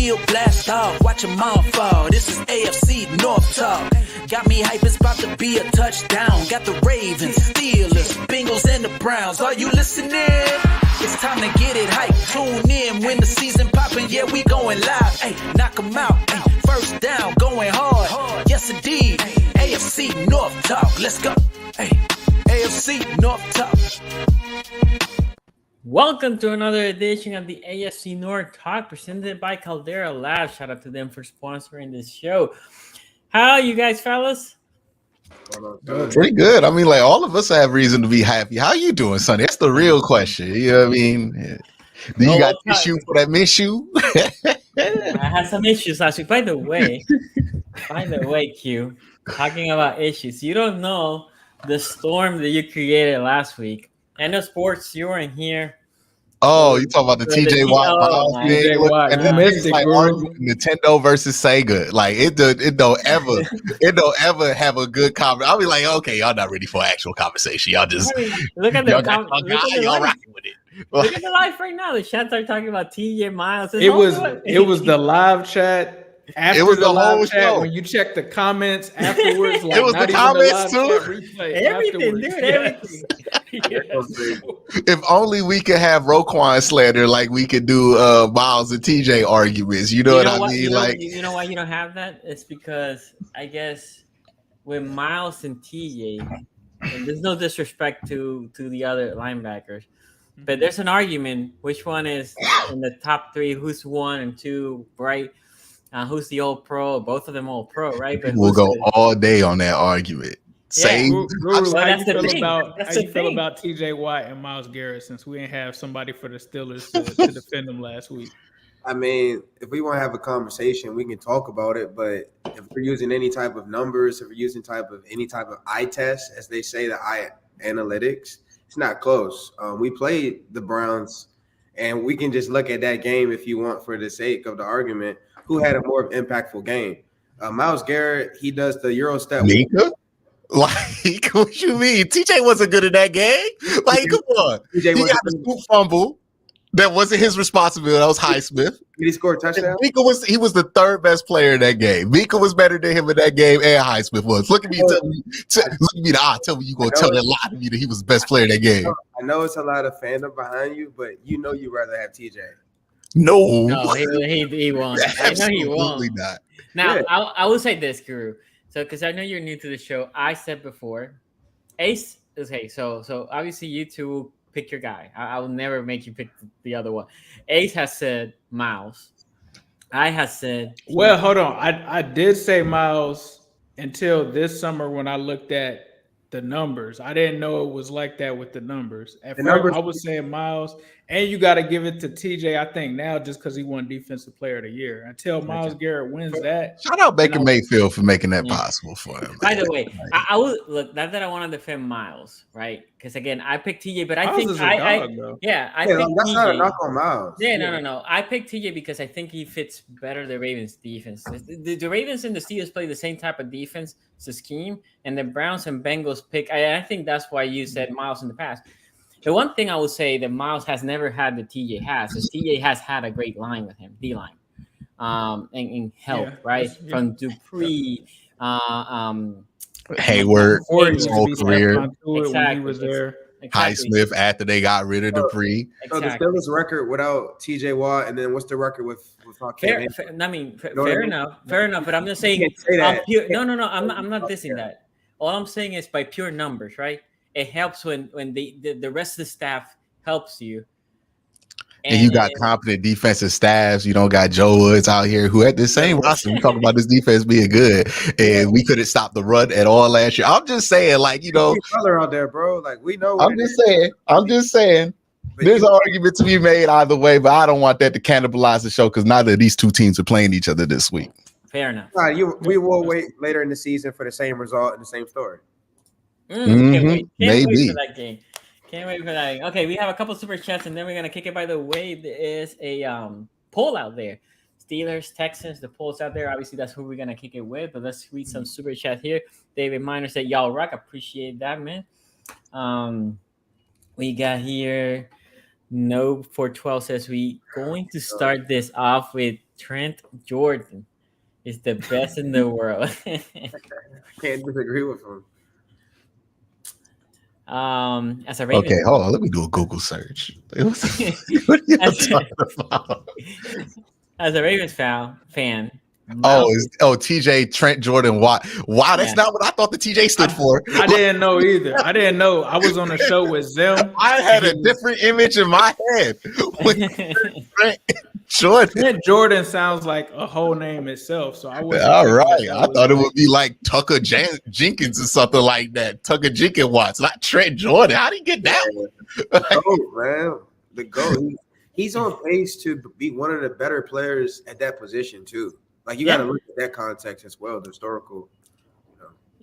field, blast off, watch them all fall. This is AFC North talk. Got me hype, it's about to be a touchdown. Got the Ravens, Steelers, Bengals, and the Browns. Are you listening? It's time to get it hype. Tune in when the season poppin'. Yeah, we going live. Hey, knock them out. Ay, first down, going hard. Yes, indeed. AFC North talk. Let's go. Hey, AFC North talk. Welcome to another edition of the AFC North Talk presented by Caldera Lab. Shout out to them for sponsoring this show. How are you guys, fellas? Pretty good. I mean, like, all of us have reason to be happy. How you doing, Sonny? That's the real question. You know what I mean? Do you got issue for that issue? I had some issues last week. By the way, Q, talking about issues, you don't know the storm that you created last week. I know sports, you weren't here. Oh, you talking about the TJ Watt thing? And then it's like arguing Nintendo versus Sega. Like it don't ever have a good conversation. I'll be like, okay, y'all not ready for actual conversation. Y'all just look at the y'all rocking with it. Look at the live right now. The chats are talking about TJ Myles. It was the live chat. After it was the live whole chat, show. when you check the comments afterwards, like it was not the even comments the live too. Chat everything, dude. Yes. Everything. If only we could have Roquan slander like we could do Myles and TJ arguments. You know what I mean? You know why you don't have that? It's because I guess with Myles and TJ, and there's no disrespect to the other linebackers, but there's an argument which one is in the top three, who's 1 and 2, right? Who's the old pro? Both of them old pro, right? But we'll go all day on that argument. Guru, how you feel about TJ Watt and Myles Garrett since we didn't have somebody for the Steelers to defend them last week? I mean, if we want to have a conversation, we can talk about it. But if we're using any type of numbers, if we're using any type of eye test, as they say, the eye analytics, it's not close. We played the Browns, and we can just look at that game if you want for the sake of the argument. Who had a more impactful game? Myles Garrett, he does the Euro step. Mika? Like, what you mean? TJ wasn't good in that game. Like, come on. He got a scoop fumble. That wasn't his responsibility. That was Highsmith. Did he score a touchdown? Mika was the third best player in that game. Mika was better than him in that game, and Highsmith was. Look at me, look at me. Tell me you gonna tell that lie to me that he was the best player in that game. I know it's a lot of fandom behind you, but you know you'd rather have TJ. No, he won't. I know he won't. Absolutely not. Now, yeah. I will say this, Guru. So, because I know you're new to the show, I said before, Ace is hey. So obviously you two pick your guy. I will never make you pick the other one. Ace has said Myles. I have said. Well, hold on. I did say Myles until this summer when I looked at the numbers. I didn't know it was like that with the numbers. At first, I was saying Myles, and you got to give it to TJ, I think, now just because he won Defensive Player of the Year. Until Myles Garrett wins that. Shout out Baker Mayfield for making that possible for him. By the way, I will look, not that I want to defend Myles, right? Because again, I picked TJ, but I think I picked that's TJ. not a knock on Myles. Yeah, no. I picked TJ because I think he fits better the Ravens defense. The Ravens and the Steelers play the same type of defense, it's a scheme, and the Browns and Bengals pick. I think that's why you said Myles in the past. The one thing I would say that Myles has never had that TJ has is TJ has had a great line with him, D-line, and help, right? From Dupree, Hayward, his whole career. Exactly. He was there. Highsmith after they got rid of Dupree. So the Steelers record without TJ Watt, and then what's the record with fair enough. But I'm just saying, no. I'm not dissing that. All I'm saying is by pure numbers, right? It helps when the rest of the staff helps you. And you got competent defensive staffs. You don't got Joe Woods out here who had the same roster. We talk about this defense being good, and we couldn't stop the run at all last year. I'm just saying, like, you know, color out there, bro. Like, we know. I'm just saying. There's an argument to be made either way, but I don't want that to cannibalize the show because neither of these two teams are playing each other this week. Fair enough. We will wait later in the season for the same result and the same story. Can't wait for that game. Can't wait for that. Okay, we have a couple super chats, and then we're gonna kick it. By the way, there is a poll out there. Steelers, Texans, the poll's out there. Obviously, that's who we're gonna kick it with. But let's read some super chat here. David Miner said, "Y'all rock." Appreciate that, man. We got here. No 412 says we going to start this off with Trent Jordan is the best in the world. Can't disagree with him. As a Ravens, okay, hold on. Let me do a Google search. What are you talking about? As a Ravens fan. TJ Trent Jordan Watt. Wow, that's not what I thought the TJ stood for. I didn't know either. I didn't know. I was on a show with Zim. I had a different image in my head. Trent Jordan. Trent Jordan sounds like a whole name itself. So I was all right. I thought it would be like Tucker Jenkins or something like that. Tucker Jenkins Watts, not Trent Jordan. How did he get that one? Man. The GOAT. He's on pace to be one of the better players at that position too. Like you got to look at that context as well, the historical.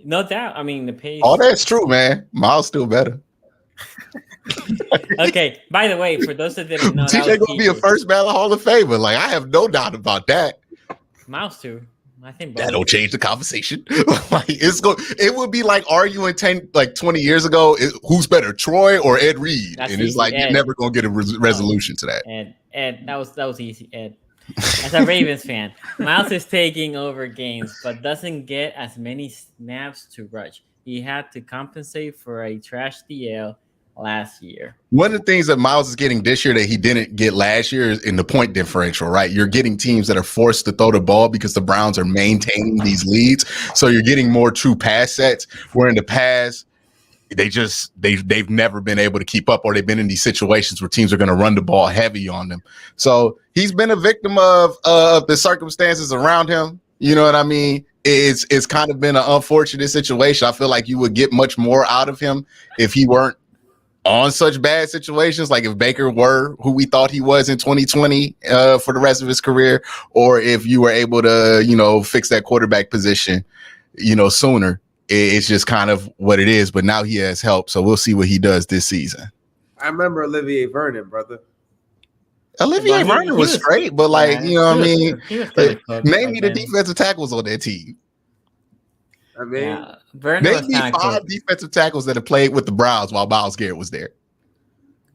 No doubt. I mean, the pace. Oh, that's true, man. Myles still better. Okay. By the way, for those that didn't know, TJ gonna be a first ballot Hall of Famer. Like I have no doubt about that. Myles too. I think that don't change the conversation. Like it would be like arguing 20 years ago, who's better, Troy or Ed Reed? And it's like you're never gonna get a resolution to that. Ed, that was easy. Ed. As a Ravens fan, Myles is taking over games, but doesn't get as many snaps to rush. He had to compensate for a trash DL last year. One of the things that Myles is getting this year that he didn't get last year is in the point differential, right? You're getting teams that are forced to throw the ball because the Browns are maintaining these leads. So you're getting more true pass sets, where in the past, they've never been able to keep up, or they've been in these situations where teams are going to run the ball heavy on them. So he's been a victim of the circumstances around him. You know what I mean? It's kind of been an unfortunate situation. I feel like you would get much more out of him if he weren't on such bad situations. Like if Baker were who we thought he was in 2020 for the rest of his career, or if you were able to, fix that quarterback position, sooner. It's just kind of what it is, but now he has help, so we'll see what he does this season. I remember Olivier Vernon, brother. Olivier Vernon was great, but name me the defensive tackles on that team. I mean, name me 5 defensive tackles that have played with the Browns while Myles Garrett was there.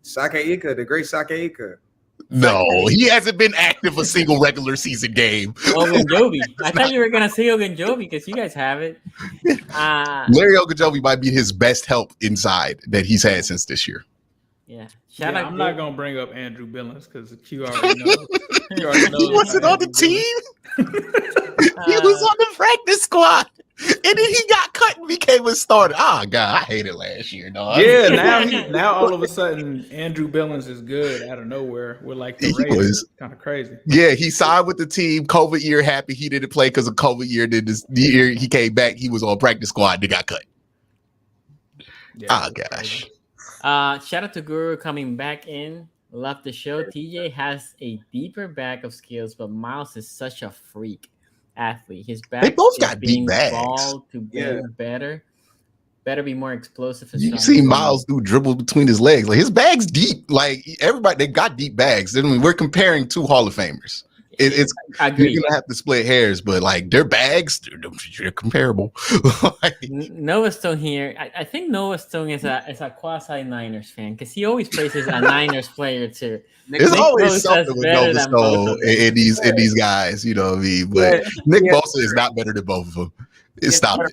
Sake Ika, the great Sake Ika. No, he hasn't been active a single regular season game. Ogunjobi. I thought you were going to say Ogunjobi because you guys have it. Larry Ogunjobi might be his best help inside that he's had since this year. Yeah. I'm not going to bring up Andrew Billings because you already know. He wasn't on the team. He was on the practice squad. And then he got cut and became a starter. Oh God, I hated last year, dog. Yeah, now all of a sudden Andrew Billings is good out of nowhere. We're like the Raiders. Kind of crazy. Yeah, he signed with the team. COVID year, happy he didn't play because of COVID year. Then this year he came back. He was on practice squad. They got cut. Yeah, gosh. Shout out to Guru coming back in. Love the show. TJ has a deeper bag of skills, but Myles is such a freak athlete. His back they both got deep bags. To be better be more explosive. You see Myles do dribble between his legs. Like his bag's deep. Like everybody, they got deep bags. I mean, we're comparing 2 Hall of Famers. You're gonna have to split hairs, but like their bags, they're comparable. Noah Stone here. I think Noah Stone is a quasi Niners fan because he always praises a Niners player too. There's always something with Noah Stone in these guys, you know what I mean? But Nick Bosa is not better than both of them. Stop it.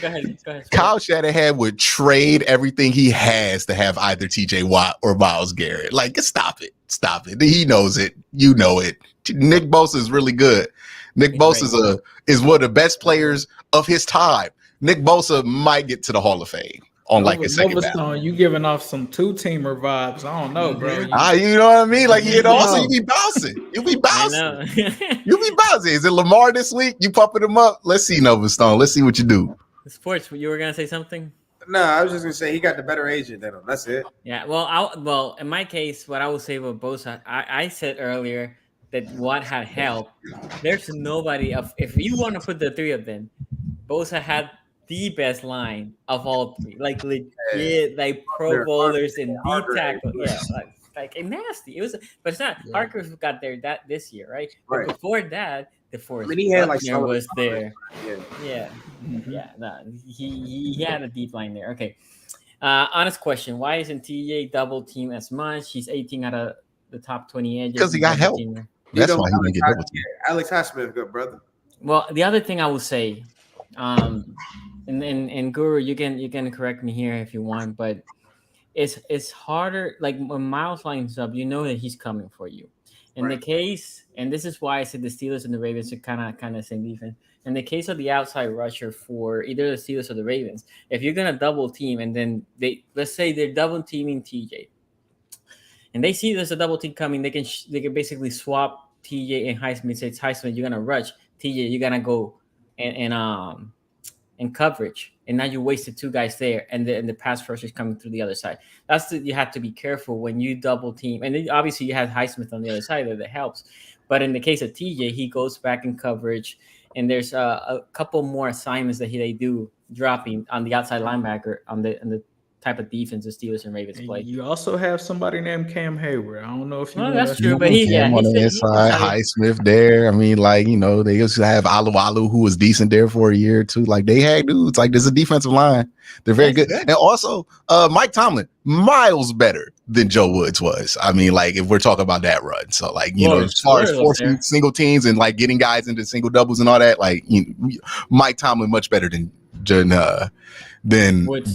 Go ahead. Kyle Shanahan would trade everything he has to have either TJ Watt or Myles Garrett. Like, stop it. He knows it. You know it. Nick Bosa is really good. Nick Bosa is one of the best players of his time. Nick Bosa might get to the Hall of Fame on like a second ballot. You giving off some 2-teamer vibes. I don't know, bro. You know what I mean? Like, also you be bouncing. You be bouncing. Is it Lamar this week? You pumping him up? Let's see, Nova Stone. Let's see what you do. Sports, you were gonna say something? No, I was just gonna say he got the better agent than him. That's it. Yeah. Well, in my case, what I will say with Bosa, I said earlier that Watt had help. There's nobody if you want to put the 3 of them, Bosa had the best line of all 3. Like legit, like Pro Bowlers and D tackle. Yeah, like nasty. It was, but it's not. Harker got there this year, right? But before that. He had was there. Yeah. No, he had a deep line there. Okay. Honest question: why isn't TJ double team as much? He's 18 out of the top 20 edges. Because he got help. That's why he didn't get double team. Alex Highsmith, good brother. Well, the other thing I will say, and Guru, you can correct me here if you want, but it's harder. Like when Myles lines up, you know that he's coming for you. In the case, and this is why I said the Steelers and the Ravens are kind of same defense. In the case of the outside rusher for either the Steelers or the Ravens, if you're gonna double team and then let's say they're double teaming TJ, and they see there's a double team coming, they can basically swap TJ and Highsmith. Say it's Highsmith, you're gonna rush. TJ, you're gonna go and coverage, and now you wasted two guys there, and the pass rush is coming through the other side. You have to be careful when you double team, and then obviously you have Highsmith on the other side that helps. But in the case of TJ, he goes back in coverage, and there's a couple more assignments that they do dropping on the outside linebacker on the type of defense the Steelers and Ravens play. You also have somebody named Cam Hayward. I don't know if you. No, that's true, but he's on the inside. Highsmith there. I mean, like, you know, they used to have Alu, who was decent there for a year or two. Like they had dudes. Like there's a defensive line. They're very good. And also, Mike Tomlin, miles better than Joe Woods was. I mean, like if we're talking about that run. So like, you know, as far as forcing single teams and like getting guys into single doubles and all that, like Mike Tomlin much better than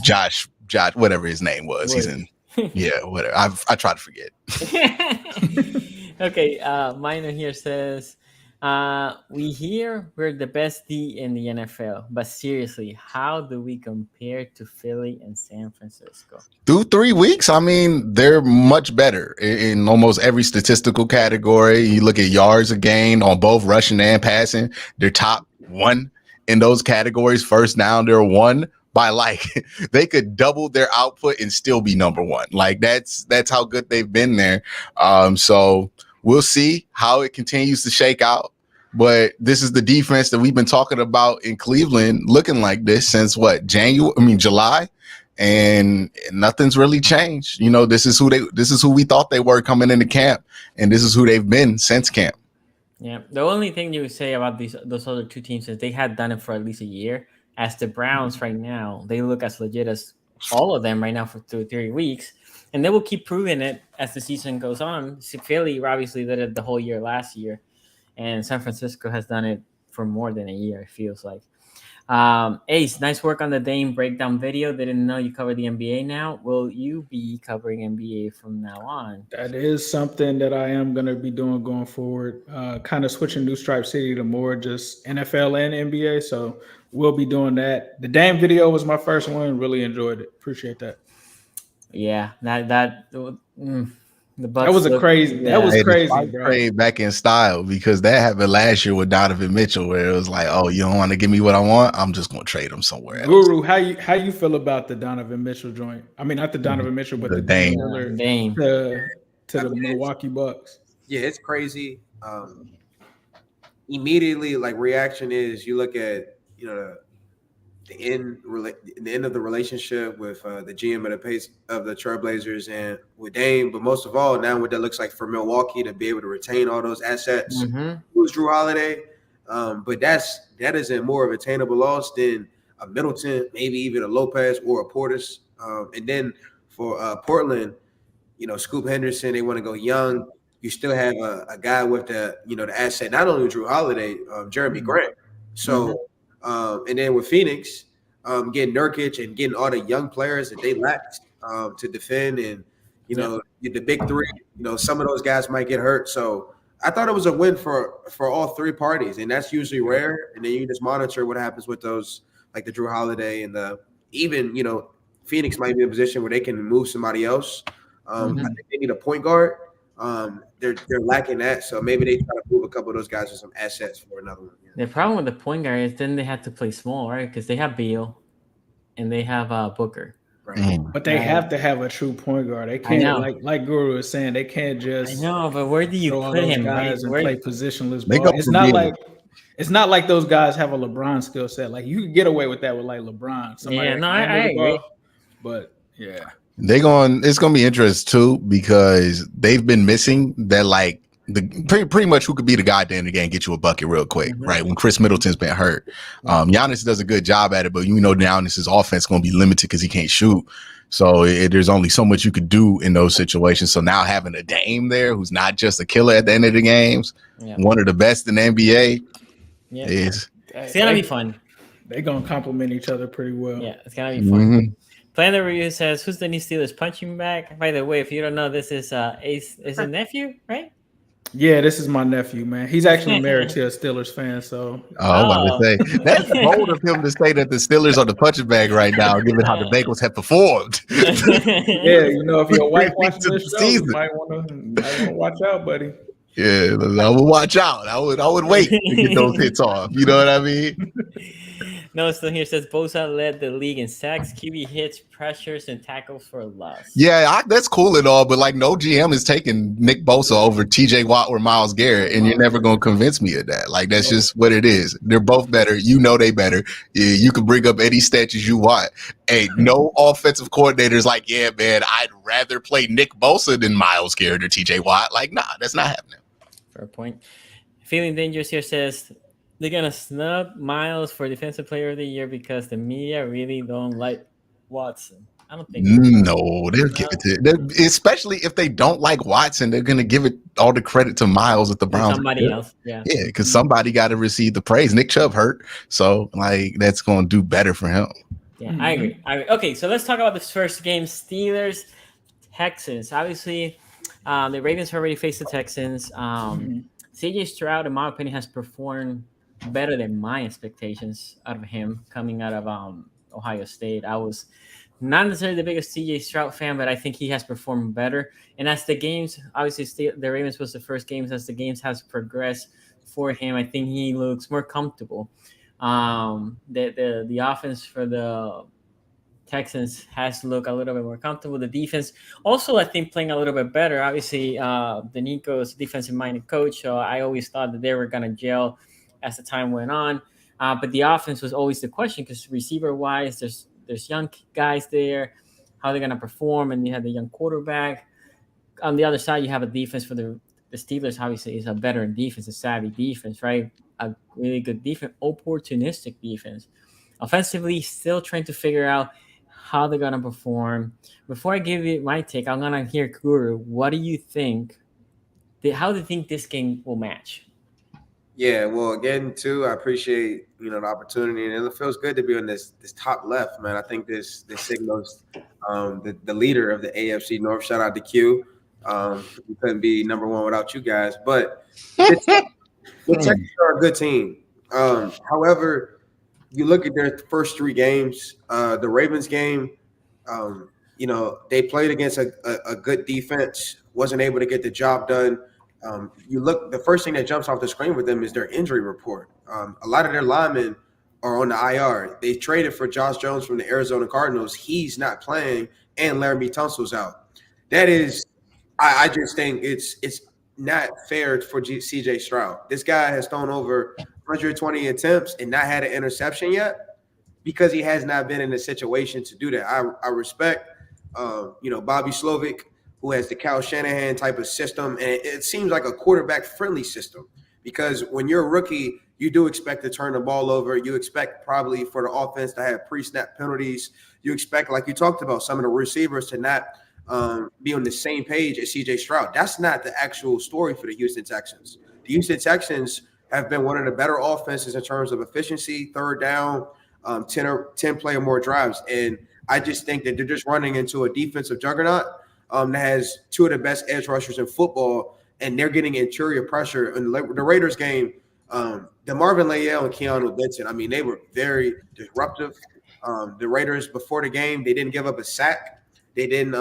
Josh, whatever his name was. He's in, whatever. I try to forget. Okay, Minor here says, we hear we're the best D in the NFL, but seriously, how do we compare to Philly and San Francisco? Through 3 weeks, I mean, they're much better in almost every statistical category. You look at yards a gain on both rushing and passing. They're top one in those categories. First down, they're one. By like they could double their output and still be number one. Like that's how good they've been there. So we'll see how it continues to shake out. But this is the defense that we've been talking about in Cleveland, looking like this since July, and nothing's really changed. You know, this is who we thought they were coming into camp, and this is who they've been since camp. Yeah, the only thing you would say about those other two teams is they had done it for at least a year. As the Browns right now, they look as legit as all of them right now for 2 or 3 weeks, and they will keep proving it as the season goes on. Philly obviously did it the whole year last year, and San Francisco has done it for more than a year, it feels like. Ace, nice work on the Dame breakdown video. Didn't know you cover the NBA now. Will you be covering NBA from now on? That is something that I am going to be doing going forward. Kind of switching New Stripe City to more just NFL and NBA. So we'll be doing that. The Dame video was my first one. Really enjoyed it. Appreciate that. Yeah, that was crazy, bro. Back in style, because that happened last year with Donovan Mitchell, where it was like, oh, you don't want to give me what I want? I'm just going to trade him somewhere else. Guru, how you feel about the Donovan Mitchell joint? I mean, not the Donovan Mitchell, but the Dame to the Milwaukee Bucks. Yeah, it's crazy. Immediately, like reaction is you look at the end of the relationship with the GM of the Trailblazers and with Dame, but most of all, now what that looks like for Milwaukee to be able to retain all those assets. Who's Drew Holiday? But that isn't more of a attainable loss than a Middleton, maybe even a Lopez or a Portis. And then for Portland, Scoop Henderson, they want to go young. You still have a guy with the asset, not only Drew Holiday, Jeremy Grant. So. And then with Phoenix, getting Nurkic and getting all the young players that they lacked to defend, and the big three, some of those guys might get hurt. So I thought it was a win for all three parties, and that's usually rare. And then you just monitor what happens with those, like the Drew Holiday and Phoenix might be in a position where they can move somebody else. I think they need a point guard. They're lacking that, so maybe they try to move a couple of those guys with some assets for another one. The problem with the point guard is then they have to play small, right? Because they have Beal and they have Booker. Right. But they have to have a true point guard. They can't, like Guru was saying, they can't just. I know, but where do you put him? Guys and play positionless ball. It's not like those guys have a LeBron skill set. Like you could get away with that with like LeBron. I agree. But yeah. It's gonna be interesting too, because they've been missing that, like pretty much who could be the guy at the end of the game and get you a bucket real quick, right? When Chris Middleton's been hurt, Giannis does a good job at it, but Giannis's offense is gonna be limited because he can't shoot. So there's only so much you could do in those situations. So now having a Dame there who's not just a killer at the end of the games, one of the best in the NBA, is it's gonna be fun. They're gonna complement each other pretty well. Yeah, it's gonna be fun. Planet Review says, "Who's the new Steelers punching bag?" By the way, if you don't know, this is is a nephew, right? Yeah, this is my nephew, man. He's actually married to a Steelers fan, so. I'm about to say that's bold of him to say that the Steelers are the punching bag right now, given how the Bengals have performed. Yeah, you know, if your wife watches this show, you might want to watch out, buddy. Yeah, I would watch out. I would wait to get those hits off. You know what I mean? No, still here says Bosa led the league in sacks, QB hits, pressures, and tackles for loss. Yeah, that's cool and all, but like no GM is taking Nick Bosa over TJ Watt or Myles Garrett, and you're never going to convince me of that. Like that's just what it is. They're both better. You know they better. You can bring up any stats you want. Hey, no offensive coordinator's like, yeah, man, I'd rather play Nick Bosa than Myles Garrett or TJ Watt. Like, nah, that's not happening. Fair point. Feeling Dangerous here says they're gonna snub Myles for Defensive Player of the Year because the media really don't like Watson. I don't think no, they'll give it to, especially if they don't like Watson, they're gonna give it all the credit to Myles at the Browns. Somebody else, yeah, because somebody got to receive the praise. Nick Chubb hurt, so like that's gonna do better for him. Yeah, I agree. Okay, so let's talk about this first game: Steelers, Texans. Obviously, the Ravens already faced the Texans. CJ Stroud, in my opinion, has performed better than my expectations out of him coming out of Ohio State. I was not necessarily the biggest CJ Stroud fan, but I think he has performed better. And as the games, obviously, the Ravens was the first games. As the games has progressed for him, I think he looks more comfortable. The offense for the Texans has to look a little bit more comfortable. The defense also, I think, playing a little bit better. Obviously, Danico's defensive-minded coach, so I always thought that they were going to gel as the time went on. But the offense was always the question because receiver-wise, there's young guys there, how they're going to perform, and you have the young quarterback. On the other side, you have a defense for the Steelers, obviously, is a veteran defense, a savvy defense, right? A really good defense, opportunistic defense. Offensively, still trying to figure out how they're going to perform. Before I give you my take, I'm going to hear Guru. What do you think? How do you think this game will match? Yeah, well, again, too, I appreciate, the opportunity, and it feels good to be on this top left, man. I think this signals the leader of the AFC North. Shout out to Q. We couldn't be number one without you guys, but the Texans are a good team. However, you look at their first three games, the Ravens game, they played against a good defense, wasn't able to get the job done. The first thing that jumps off the screen with them is their injury report. A lot of their linemen are on the IR. They traded for Josh Jones from the Arizona Cardinals. He's not playing, and Laramie Tunsil's out. That is, I just think it's not fair for CJ Stroud. This guy has thrown over 120 attempts and not had an interception yet because he has not been in a situation to do that. I respect, Bobby Slovic, who has the Kyle Shanahan type of system, and it seems like a quarterback-friendly system because when you're a rookie, you do expect to turn the ball over. You expect probably for the offense to have pre-snap penalties. You expect, like you talked about, some of the receivers to not be on the same page as CJ Stroud. That's not the actual story for the Houston Texans. The Houston Texans have been one of the better offenses in terms of efficiency, third down, 10 play or more drives. And I just think that they're just running into a defensive juggernaut that has two of the best edge rushers in football, and they're getting interior pressure. In the Raiders game, DeMarvin Leal and Keanu Benson, I mean, they were very disruptive. The Raiders, before the game, they didn't give up a sack. They didn't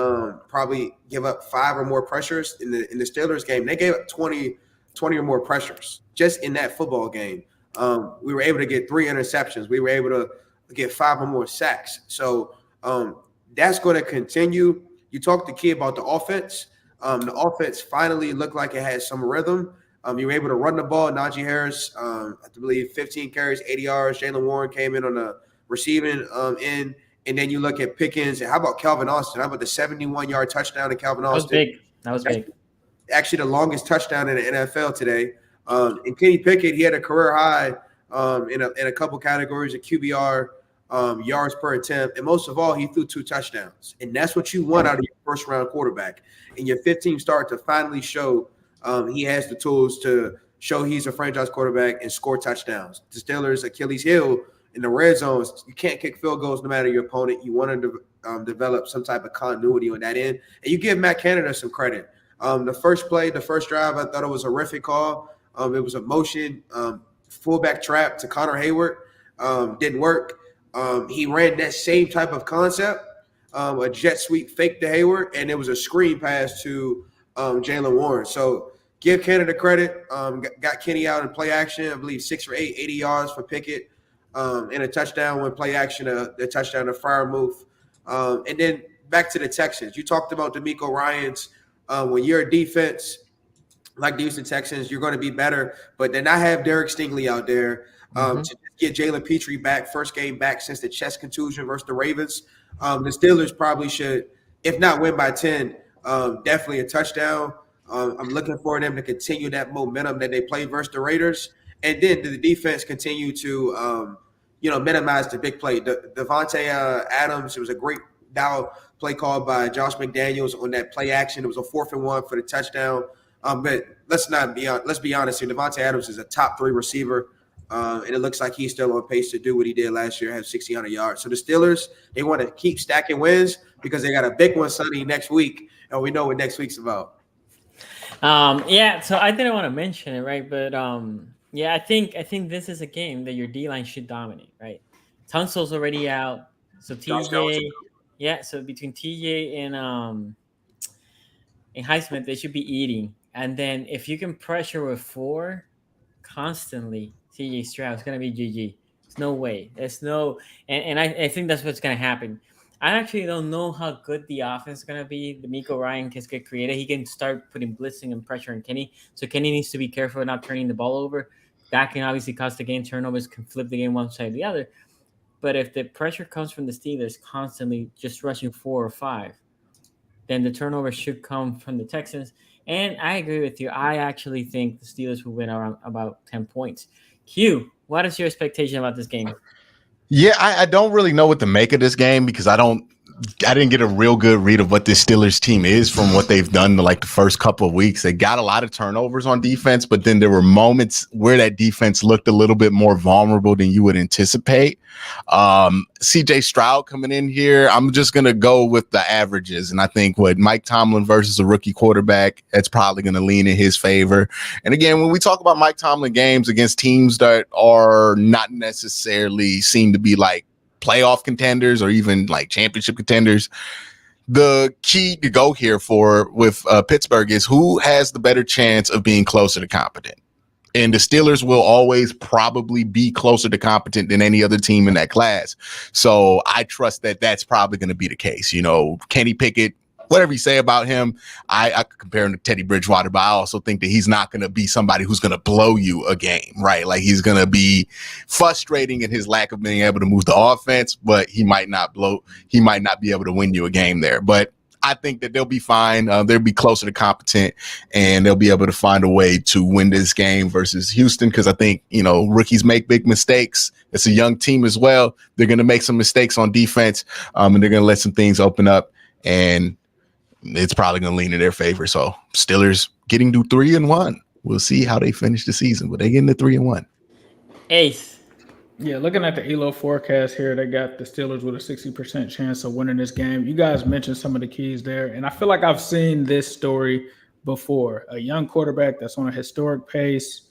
probably give up 5 or more pressures. In the Steelers game, they gave up 20 or more pressures just in that football game. We were able to get 3 interceptions. We were able to get 5 or more sacks. So that's going to continue. You talked to Key about the offense. The offense finally looked like it had some rhythm. You were able to run the ball. Najee Harris, I believe, 15 carries, 80 yards. Jalen Warren came in on the receiving end. And then you look at Pickens. And how about Calvin Austin? How about the 71-yard touchdown to Calvin Austin? That was big. Actually, the longest touchdown in the NFL today. And Kenny Pickett, he had a career high in a couple categories of QBR, yards per attempt, and most of all, he threw 2 touchdowns. And that's what you want out of your first-round quarterback. And your fifth team start to finally show he has the tools to show he's a franchise quarterback and score touchdowns. The Steelers' Achilles heel in the red zones, you can't kick field goals no matter your opponent. You want to develop some type of continuity on that end. And you give Matt Canada some credit. The first play, the first drive, I thought it was a horrific call. It was a motion fullback trap to Connor Hayward. Didn't work. He ran that same type of concept, a jet sweep fake to Hayward, and it was a screen pass to Jalen Warren. So give Canada credit. Got Kenny out in play action, I believe 6 for 8, 80 yards for Pickett, and a touchdown when play action, the touchdown to Freiermuth. And then back to the Texans. You talked about DeMeco Ryans. When you're a defense like the Houston Texans, you're going to be better. But then I have Derek Stingley out there to get Jalen Petrie back, first game back since the chest contusion versus the Ravens. The Steelers probably should, if not win by 10, definitely a touchdown. I'm looking for them to continue that momentum that they played versus the Raiders. And then the defense continue to, minimize the big play. Devontae Adams, it was a great play called by Josh McDaniels on that play action. It was a 4th and 1 for the touchdown. But let's be honest here. Devontae Adams is a top 3 receiver, and it looks like he's still on pace to do what he did last year, have 1,600 yards. So the Steelers, they want to keep stacking wins because they got a big one Sonny next week, and we know what next week's about. So I didn't want to mention it, right? But I think this is a game that your D-line should dominate, right? Tunsil's already out, so TJ. Yeah, so between TJ and Highsmith, they should be eating. And then if you can pressure with 4 constantly, TJ Stroud's going to be GG. There's no way. There's no – and I think that's what's going to happen. I actually don't know how good the offense is going to be. DeMeco Ryan can get creative. He can start putting blitzing and pressure on Kenny. So Kenny needs to be careful not turning the ball over. That can obviously cost the game. Turnovers can flip the game one side or the other. But if the pressure comes from the Steelers constantly just rushing 4 or 5, then the turnover should come from the Texans. And I agree with you. I actually think the Steelers will win around about 10 points. Q, what is your expectation about this game? Yeah, I don't really know what to make of this game because I didn't get a real good read of what this Steelers team is from what they've done the first couple of weeks. They got a lot of turnovers on defense, but then there were moments where that defense looked a little bit more vulnerable than you would anticipate. CJ Stroud coming in here, I'm just going to go with the averages. And I think Mike Tomlin versus a rookie quarterback, that's probably going to lean in his favor. And again, when we talk about Mike Tomlin games against teams that are not necessarily seem to be like playoff contenders or even like championship contenders, the key to go here with Pittsburgh is who has the better chance of being closer to competent. And the Steelers will always probably be closer to competent than any other team in that class. So I trust that that's probably going to be the case. Kenny Pickett, whatever you say about him, I could compare him to Teddy Bridgewater, but I also think that he's not going to be somebody who's going to blow you a game, right? Like he's going to be frustrating in his lack of being able to move the offense, but he might not be able to win you a game there. But I think that they'll be fine. They'll be closer to competent, and they'll be able to find a way to win this game versus Houston because I think, rookies make big mistakes. It's a young team as well. They're going to make some mistakes on defense, and they're going to let some things open up, and it's probably going to lean in their favor. So Steelers getting to 3-1. We'll see how they finish the season, but they're getting to 3-1. Ace. Yeah, looking at the ELO forecast here, they got the Steelers with a 60% chance of winning this game. You guys mentioned some of the keys there, and I feel like I've seen this story before. A young quarterback that's on a historic pace,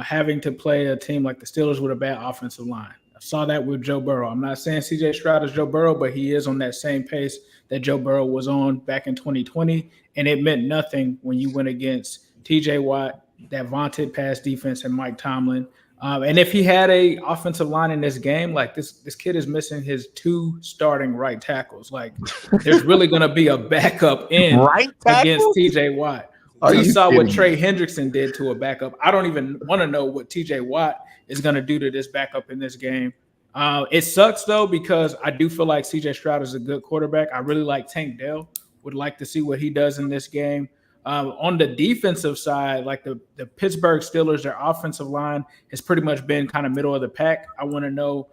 having to play a team like the Steelers with a bad offensive line. I saw that with Joe Burrow. I'm not saying CJ Stroud is Joe Burrow, but he is on that same pace that Joe Burrow was on back in 2020, and it meant nothing when you went against TJ Watt, that vaunted pass defense, and Mike Tomlin. And if he had a offensive line in this game, like this kid is missing his 2 starting right tackles. Like there's really going to be a backup in against TJ Watt. We saw what Trey Hendrickson did to a backup. I don't even want to know what TJ Watt is going to do to this backup in this game. It sucks though, because I do feel like CJ Stroud is a good quarterback. I really like Tank Dell. Would like to see what he does in this game. On the defensive side, like the Pittsburgh Steelers, their offensive line has pretty much been kind of middle of the pack. I want to know,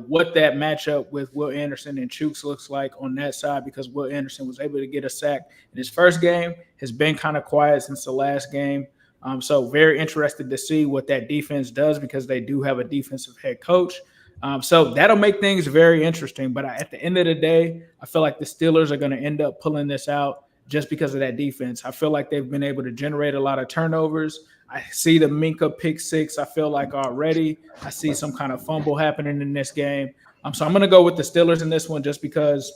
what that matchup with Will Anderson and Chooks looks like on that side, because Will Anderson was able to get a sack in his first game, has been kind of quiet since the last game. So very interested to see what that defense does, because they do have a defensive head coach. So that'll make things very interesting. But at the end of the day, I feel like the Steelers are going to end up pulling this out just because of that defense. I feel like they've been able to generate a lot of turnovers. I see the Minkah pick six, I feel like, already. I see some kind of fumble happening in this game. So I'm going to go with the Steelers in this one just because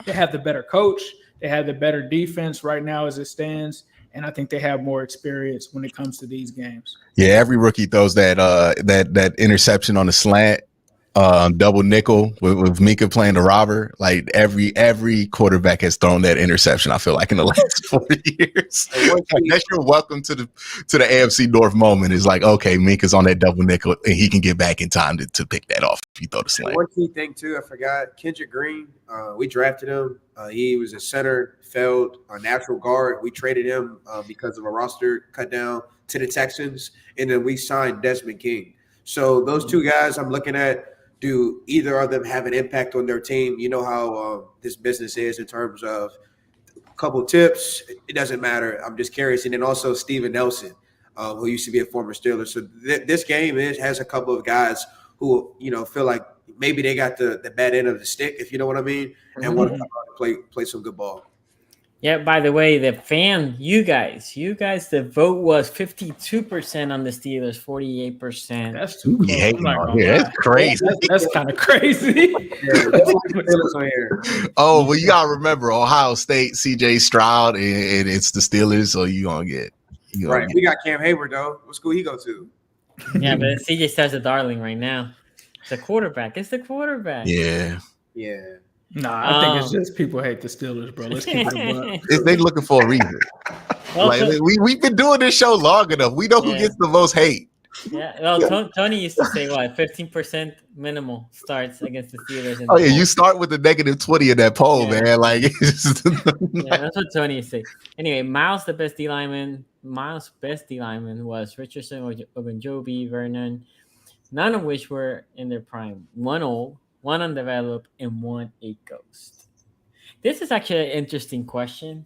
they have the better coach. They have the better defense right now as it stands. And I think they have more experience when it comes to these games. Yeah, every rookie throws that interception on the slant. Double nickel with Minkah playing the robber. Like every quarterback has thrown that interception, I feel like, in the last 40 years. That's your welcome to the AFC North moment. Is like, okay, Minka's on that double nickel and he can get back in time to pick that off if you throw the slant. One key thing too, I forgot, Kendrick Green. We drafted him. He was a center, failed a natural guard. We traded him because of a roster cut down to the Texans, and then we signed Desmond King. So those two guys I'm looking at. Do either of them have an impact on their team? You know how this business is in terms of a couple tips. It doesn't matter. I'm just curious. And then also Steven Nelson, who used to be a former Steeler. So this game has a couple of guys who, feel like maybe they got the bad end of the stick, if you know what I mean, and want to play some good ball. Yeah, by the way, you guys, the vote was 52% on the Steelers, 48%. That's too close. Yeah, that's crazy. That's kind of crazy. Oh, well, you got to remember, Ohio State, CJ Stroud, and it's the Steelers, so you're going to get. Right. We got Cam Hayward, though. What school he go to? Yeah, but CJ Stroud's a darling right now. It's the quarterback. Yeah. Yeah. Nah, I think it's just people hate the Steelers, bro. Let's keep it a buck. They looking for a reason. We've been doing this show long enough. We know who gets the most hate. Yeah. Well, Tony used to say 15% minimal starts against the Steelers. You start with the negative 20 in that poll, man. Like, that's what Tony used to say. Anyway, Myles, the best D lineman. Myles' best D lineman was Richardson, Ogunjobi, Vernon, none of which were in their prime. One old, one undeveloped, and one a ghost. This is actually an interesting question.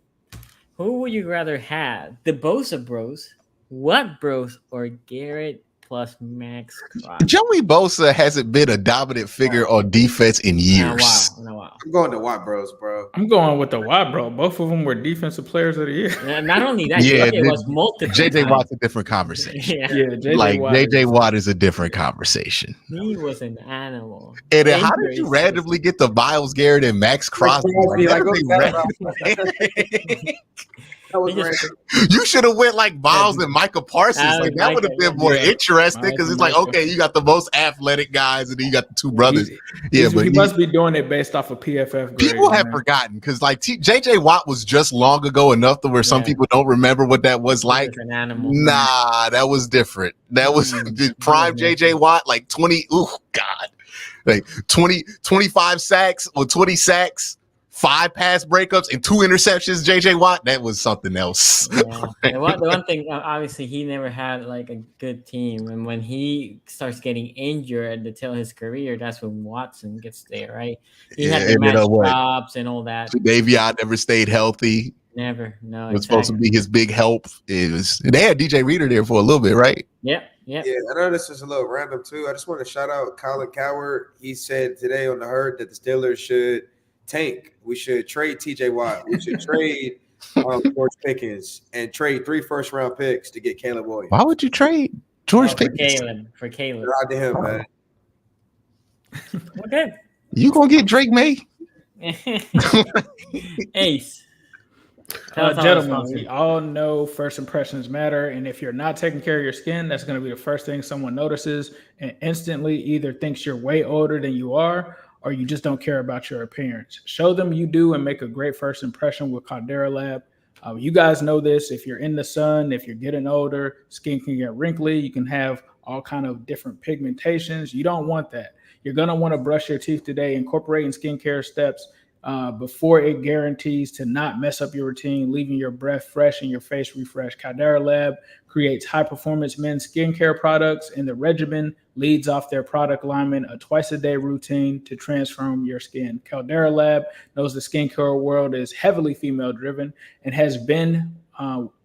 Who would you rather have? The Bosa Bros, What Bros, or Garrett plus Max Crosby? Joey Bosa hasn't been a dominant figure on defense in years. Wow. I'm going to Watt Bros, bro. I'm going with the Watt Bro. Both of them were defensive players of the year. Not only that, it was multiple. JJ Watt's a different conversation. JJ Watt is a different conversation. He was an animal. And then how did you randomly get the Myles Garrett and Max Crosby? You should have went like Myles and Micah Parsons. Like that would have been more interesting because it's like, okay, you got the most athletic guys and then you got the two brothers. But he must be doing it based off of PFF grades. People have forgotten because like JJ Watt was just long ago enough to where some people don't remember what that was like. An animal. Nah, that was different. That was prime JJ Watt, like 20. Oh God, like 25 sacks or 20 sacks. 5 pass breakups and 2 interceptions, JJ Watt. That was something else. The one thing, obviously, he never had like a good team. And when he starts getting injured at the tail of his career, that's when Watson gets there, right? He had the match stops and all that. Davion never stayed healthy. Never. No, it was supposed to be his big help. They had DJ Reader there for a little bit, right? Yeah. Yeah, I know this is a little random too. I just want to shout out Colin Coward. He said today on the Herd that the Steelers should tank. We should trade TJ Watt. We should trade George Pickens and trade 3 first-round picks to get Caleb Williams. Why would you trade George Pickens? For Caleb. Shout out to him, man. Okay. You gonna get Drake May? Ace. Gentlemen, we all know first impressions matter, and if you're not taking care of your skin, that's going to be the first thing someone notices and instantly either thinks you're way older than you are, or you just don't care about your appearance. Show them you do and make a great first impression with Caldera Lab. You guys know this. If you're in the sun, if you're getting older, skin can get wrinkly. You can have all kind of different pigmentations. You don't want that. You're going to want to brush your teeth today, incorporating skincare steps before it guarantees to not mess up your routine, leaving your breath fresh and your face refreshed. Caldera Lab creates high-performance men's skincare products, and the regimen leads off their product lineman, a twice-a-day routine to transform your skin. Caldera Lab knows the skincare world is heavily female-driven and has been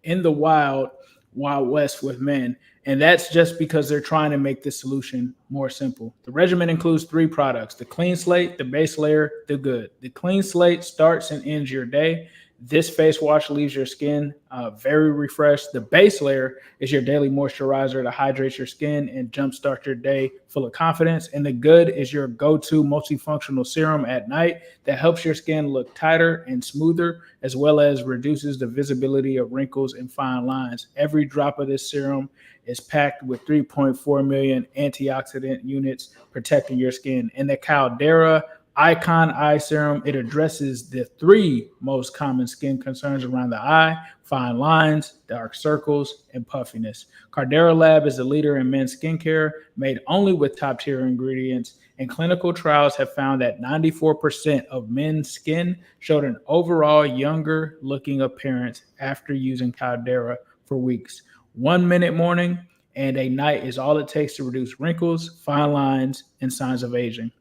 in the wild west with men. And that's just because they're trying to make this solution more simple. The regimen includes 3 products: the clean slate, the base layer, the good. The clean slate starts and ends your day. This face wash leaves your skin very refreshed. The base layer is your daily moisturizer to hydrate your skin and jumpstart your day full of confidence. And the good is your go-to multifunctional serum at night that helps your skin look tighter and smoother, as well as reduces the visibility of wrinkles and fine lines. Every drop of this serum is packed with 3.4 million antioxidant units protecting your skin. And the Caldera Icon Eye Serum, it addresses the 3 most common skin concerns around the eye: fine lines, dark circles, and puffiness. Caldera Lab is a leader in men's skincare, made only with top-tier ingredients, and clinical trials have found that 94% of men's skin showed an overall younger-looking appearance after using Caldera for weeks. 1 minute morning and a night is all it takes to reduce wrinkles, fine lines, and signs of aging.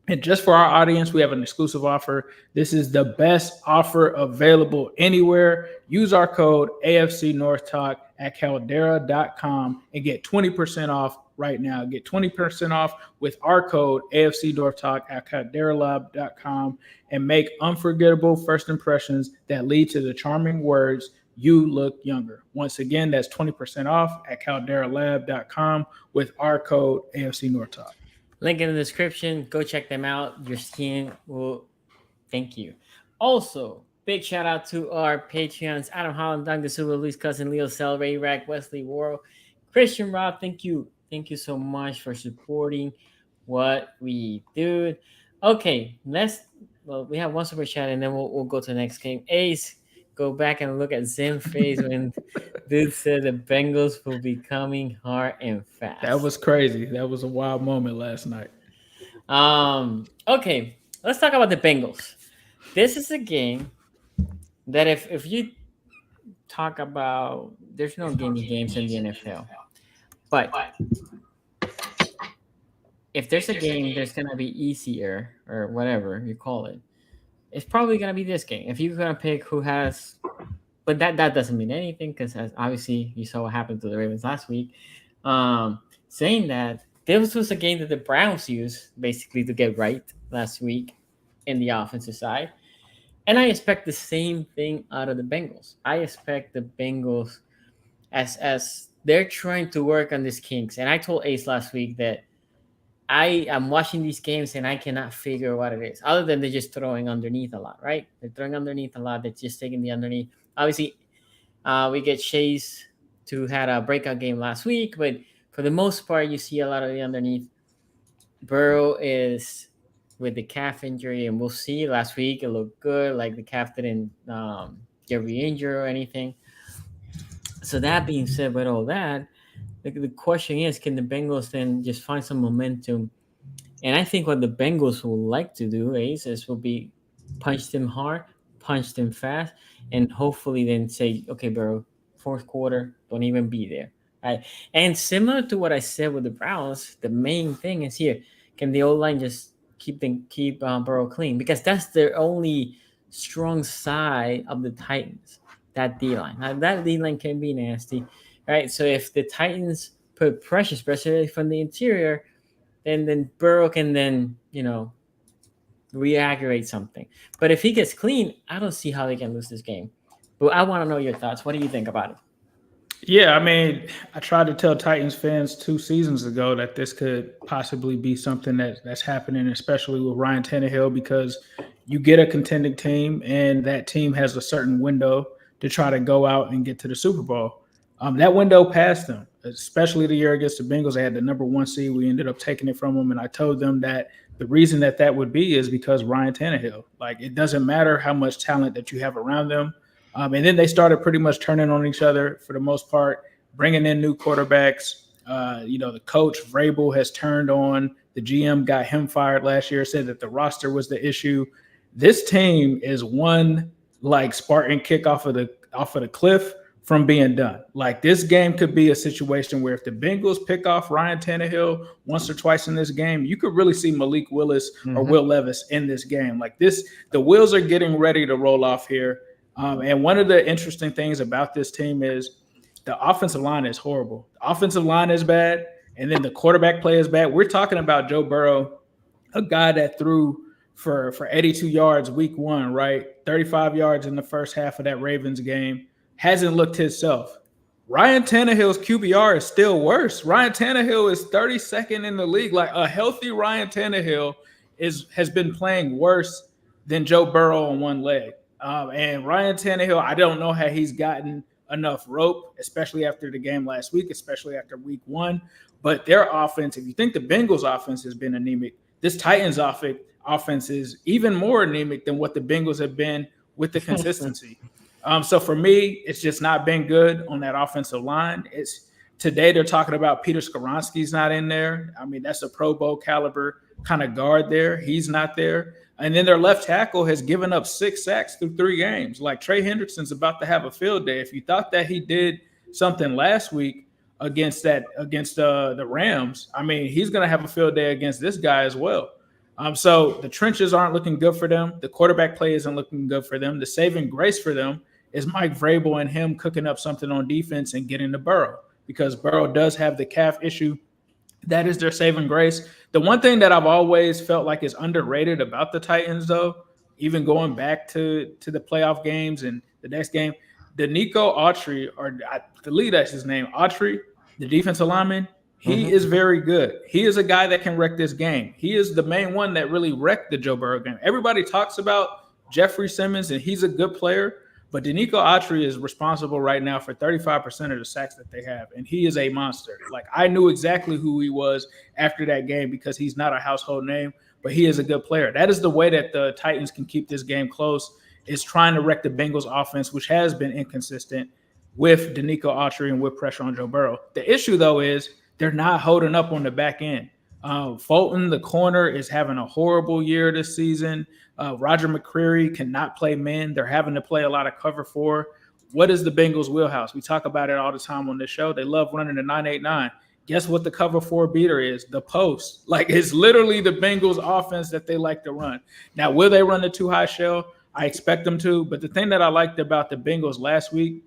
And just for our audience, we have an exclusive offer. This is the best offer available anywhere. Use our code AFC North Talk at Caldera.com and get 20% off right now. Get 20% off with our code AFC North Talk at CalderaLab.com and make unforgettable first impressions that lead to the charming words, "You look younger." Once again, that's 20% off at CalderaLab.com with our code AFC North Talk. Link in the description. Go check them out. Your skin will thank you. Also, big shout out to our Patreons: Adam Holland, Doug DeSuba, Luis Cousin, Leo Cell, Ray Rack, Wesley Worrell, Christian Rob. Thank you. Thank you so much for supporting what we do. Okay, we have one super chat and then we'll go to the next game. Ace, go back and look at Zim face when dude said the Bengals will be coming hard and fast. That was crazy. That was a wild moment last night. Okay, let's talk about the Bengals. This is a game that if you talk about, there's no games in the NFL. But if there's a game that's going to be easier or whatever you call it, it's probably going to be this game. If you're going to pick who has, but that doesn't mean anything because obviously you saw what happened to the Ravens last week. Saying that, this was a game that the Browns used basically to get right last week in the offensive side. And I expect the same thing out of the Bengals. I expect the Bengals as they're trying to work on these kinks. And I told Ace last week that I am watching these games and I cannot figure what it is, other than they're just throwing underneath a lot, right? They're throwing underneath a lot. They're just taking the underneath. Obviously, we get Chase to had a breakout game last week, but for the most part, you see a lot of the underneath. Burrow is with the calf injury, and we'll see. Last week, it looked good. Like the calf didn't get re-injured or anything. So that being said, with all that, the question is, can the Bengals then just find some momentum? And I think what the Bengals will like to do, Ace, will be punch them hard, punch them fast, and hopefully then say, okay, bro, fourth quarter, don't even be there. Right? And similar to what I said with the Browns, the main thing is here, can the O-line just keep Burrow clean? Because that's their only strong side of the Titans, that D-line. Now, that D-line can be nasty. Right, so if the Titans put pressure, especially from the interior, then Burrow can then, re-aggravate something. But if he gets clean, I don't see how they can lose this game. But I want to know your thoughts. What do you think about it? Yeah, I mean, I tried to tell Titans fans 2 seasons ago that this could possibly be something that's happening, especially with Ryan Tannehill, because you get a contending team and that team has a certain window to try to go out and get to the Super Bowl. That window passed them, especially the year against the Bengals. They had the number 1 seed. We ended up taking it from them, and I told them that the reason that would be is because Ryan Tannehill. Like, it doesn't matter how much talent that you have around them. And then they started pretty much turning on each other for the most part, bringing in new quarterbacks. The coach, Vrabel, has turned on. The GM got him fired last year, said that the roster was the issue. this team is one like Spartan kick off of the cliff from being done. Like this game could be a situation where if the Bengals pick off Ryan Tannehill once or twice in this game, you could really see Malik Willis or Will Levis in this game. Like this, the wheels are getting ready to roll off here. And one of the interesting things about this team is the offensive line is horrible. The offensive line is bad, and then the quarterback play is bad. We're talking about Joe Burrow, a guy that threw for 82 yards week 1, right? 35 yards in the first half of that Ravens game. Hasn't looked himself. Ryan Tannehill's QBR is still worse. Ryan Tannehill is 32nd in the league. Like a healthy Ryan Tannehill has been playing worse than Joe Burrow on one leg. And Ryan Tannehill, I don't know how he's gotten enough rope, especially after the game last week, especially after week 1. But their offense, if you think the Bengals offense has been anemic, this Titans offense is even more anemic than what the Bengals have been with the consistency. So for me, it's just not been good on that offensive line. Today they're talking about Peter Skoronski's not in there. I mean, that's a Pro Bowl caliber kind of guard there. He's not there. And then their left tackle has given up 6 sacks through 3 games. Like Trey Hendrickson's about to have a field day. If you thought that he did something last week against the Rams, I mean, he's going to have a field day against this guy as well. So the trenches aren't looking good for them. The quarterback play isn't looking good for them. The saving grace for them is Mike Vrabel and him cooking up something on defense and getting to Burrow, because Burrow does have the calf issue. That is their saving grace. The one thing that I've always felt like is underrated about the Titans, though, even going back to the playoff games and the next game, Denico Autry, or I believe that's his name, Autry, the defensive lineman, he is very good. He is a guy that can wreck this game. He is the main one that really wrecked the Joe Burrow game. Everybody talks about Jeffrey Simmons, and he's a good player, but Denico Autry is responsible right now for 35% of the sacks that they have, and he is a monster. Like, I knew exactly who he was after that game because he's not a household name, but he is a good player. That is the way that the Titans can keep this game close, is trying to wreck the Bengals offense, which has been inconsistent with Denico Autry and with pressure on Joe Burrow. The issue, though, is they're not holding up on the back end. Fulton, the corner, is having a horrible year this season. Roger McCreary cannot play men. They're having to play a lot of cover 4. What is the Bengals' wheelhouse? We talk about it all the time on this show. They love running the 9-8-9. Guess what the cover 4 beater is? The post. Like, it's literally the Bengals' offense that they like to run. Now, will they run the too high shell? I expect them to. But the thing that I liked about the Bengals last week,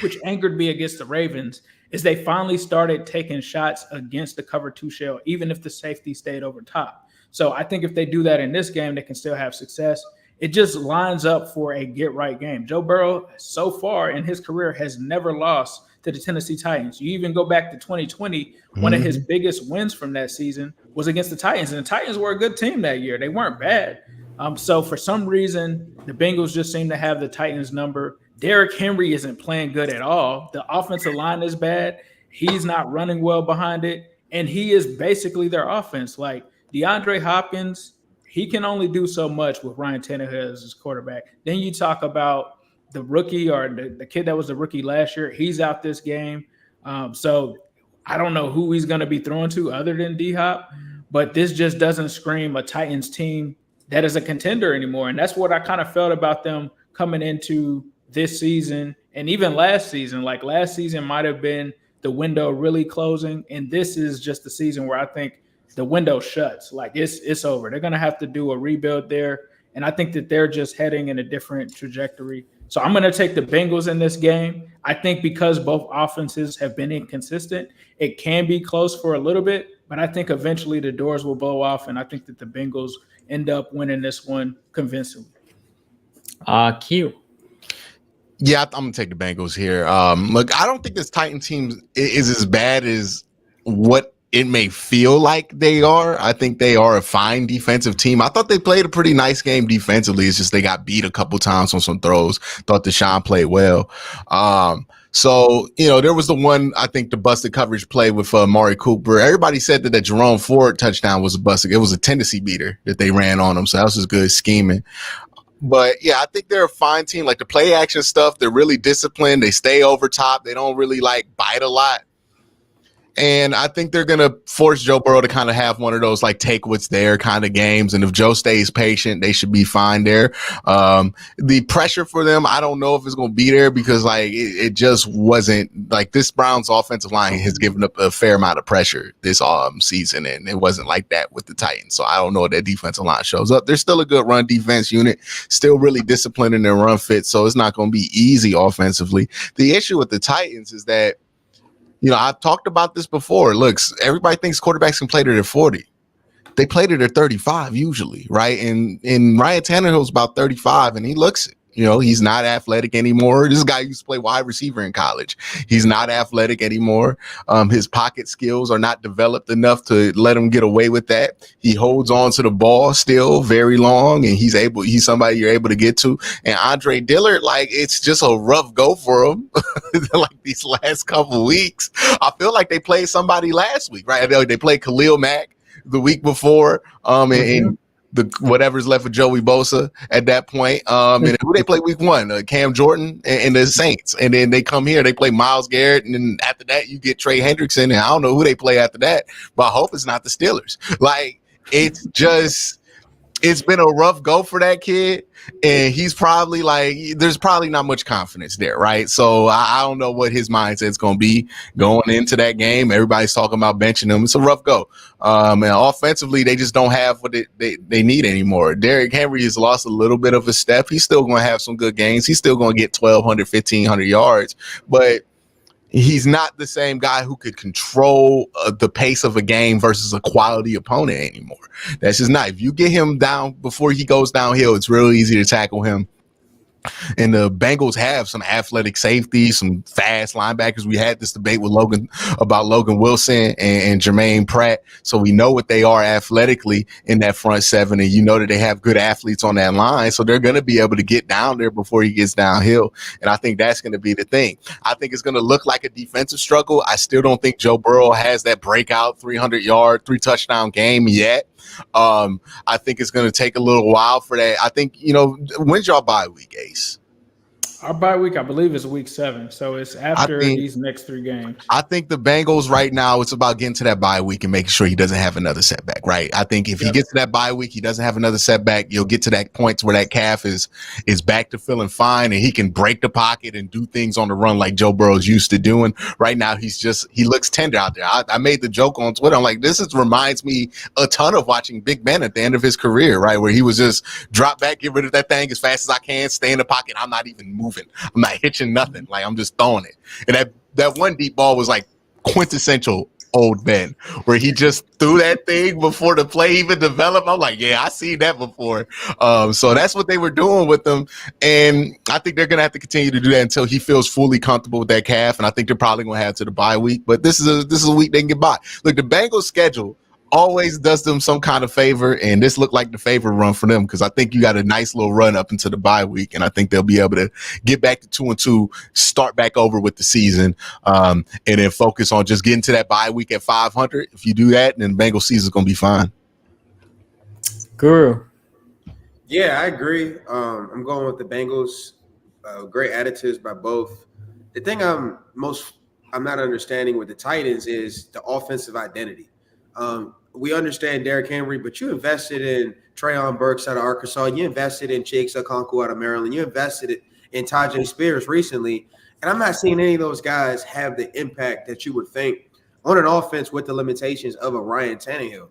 which angered me against the Ravens, is they finally started taking shots against the cover 2 shell, even if the safety stayed over top. So I think if they do that in this game, they can still have success. It just lines up for a get-right game. Joe Burrow, so far in his career, has never lost to the Tennessee Titans. You even go back to 2020, one of his biggest wins from that season was against the Titans, and the Titans were a good team that year. They weren't bad. So for some reason, the Bengals just seem to have the Titans number. Derrick Henry isn't playing good at all. The offensive line is bad. He's not running well behind it, and he is basically their offense. Like, DeAndre Hopkins, he can only do so much with Ryan Tannehill as his quarterback. Then you talk about the rookie, or the kid that was the rookie last year. He's out this game. So I don't know who he's going to be throwing to other than D-Hop, but this just doesn't scream a Titans team that is a contender anymore. And that's what I kind of felt about them coming into this season and even last season. Like, last season might have been the window really closing, and this is just the season where I think the window shuts. Like, it's over. They're going to have to do a rebuild there, and I think that they're just heading in a different trajectory. So I'm going to take the Bengals in this game. I think because both offenses have been inconsistent, it can be close for a little bit, but I think eventually the doors will blow off, and I think that the Bengals end up winning this one convincingly. Q. Yeah, I'm gonna take the Bengals here. Look, I don't think this Titan team is as bad as what it may feel like they are. I think they are a fine defensive team. I thought they played a pretty nice game defensively. It's just they got beat a couple times on some throws. Thought Deshaun played well. So, there was the one, I think, the busted coverage play with Amari Cooper. Everybody said that Jerome Ford touchdown was a busted. It was a Tennessee beater that they ran on him. So that was just good scheming. But, yeah, I think they're a fine team. Like, the play action stuff, they're really disciplined. They stay over top. They don't really, bite a lot. And I think they're going to force Joe Burrow to kind of have one of those like take what's there kind of games. And if Joe stays patient, they should be fine there. The pressure for them, I don't know if it's going to be there because like it just wasn't like this Browns offensive line has given up a fair amount of pressure this season. And it wasn't like that with the Titans. So I don't know if that defensive line shows up. They're still a good run defense unit, still really disciplined in their run fit. So it's not going to be easy offensively. The issue with the Titans is that, I've talked about this before. Look, everybody thinks quarterbacks can play to their 40. They play to their 35 usually, right? And Ryan Tannehill's about 35, and he looks it. He's not athletic anymore. This guy used to play wide receiver in college. He's not athletic anymore. His pocket skills are not developed enough to let him get away with that. He holds on to the ball still very long, and he's somebody you're able to get to. And Andre Dillard, like, it's just a rough go for him. Like these last couple weeks, I feel like they played somebody last week, right? They played Khalil Mack the week before, and the whatever's left of Joey Bosa at that point. And who they play week 1? Cam Jordan and the Saints. And then they come here, they play Myles Garrett. And then after that, you get Trey Hendrickson. And I don't know who they play after that, but I hope it's not the Steelers. Like, it's been a rough go for that kid. And he's probably like, there's probably not much confidence there, right? So I don't know what his mindset's going to be going into that game. Everybody's talking about benching him. It's a rough go. And offensively, they just don't have what they need anymore. Derrick Henry has lost a little bit of a step. He's still going to have some good games. He's still going to get 1,200, 1,500 yards. But he's not the same guy who could control the pace of a game versus a quality opponent anymore. That's just not. If you get him down before he goes downhill, it's real easy to tackle him. And the Bengals have some athletic safety, some fast linebackers. We had this debate with Logan Wilson and Jermaine Pratt. So we know what they are athletically in that front seven. And that they have good athletes on that line. So they're going to be able to get down there before he gets downhill. And I think that's going to be the thing. I think it's going to look like a defensive struggle. I still don't think Joe Burrow has that breakout 300-yard, 3-touchdown game yet. I think it's going to take a little while for that. I think, when's y'all bye week, Ace? Our bye week, I believe, is week 7. So it's after these next 3 games. I think the Bengals right now, it's about getting to that bye week and making sure he doesn't have another setback, right? I think if he gets to that bye week, he doesn't have another setback, you'll get to that point where that calf is back to feeling fine and he can break the pocket and do things on the run like Joe Burrow's used to doing. Right now, he looks tender out there. I made the joke on Twitter. I'm like, reminds me a ton of watching Big Ben at the end of his career, right? Where he was just drop back, get rid of that thing as fast as I can, stay in the pocket. I'm not even moving. I'm not hitching nothing. Like, I'm just throwing it. And that one deep ball was like quintessential old Ben, where he just threw that thing before the play even developed. I'm like, yeah, I seen that before. So that's what they were doing with him. And I think they're going to have to continue to do that until he feels fully comfortable with that calf. And I think they're probably going to have to the bye week. But this is a week they can get by. Look, the Bengals schedule always does them some kind of favor, and this looked like the favor run for them because I think you got a nice little run up into the bye week, and I think they'll be able to get back to 2-2, start back over with the season, and then focus on just getting to that bye week at 500. If you do that, then Bengals season's gonna be fine. Guru. Yeah, I agree. I'm going with the Bengals. Great attitudes by both. The thing I'm not understanding with the Titans is the offensive identity. We understand Derrick Henry, but you invested in Treylon Burks out of Arkansas. You invested in Chiggs Okonkwo out of Maryland. You invested in Tajay Spears recently. And I'm not seeing any of those guys have the impact that you would think on an offense with the limitations of a Ryan Tannehill.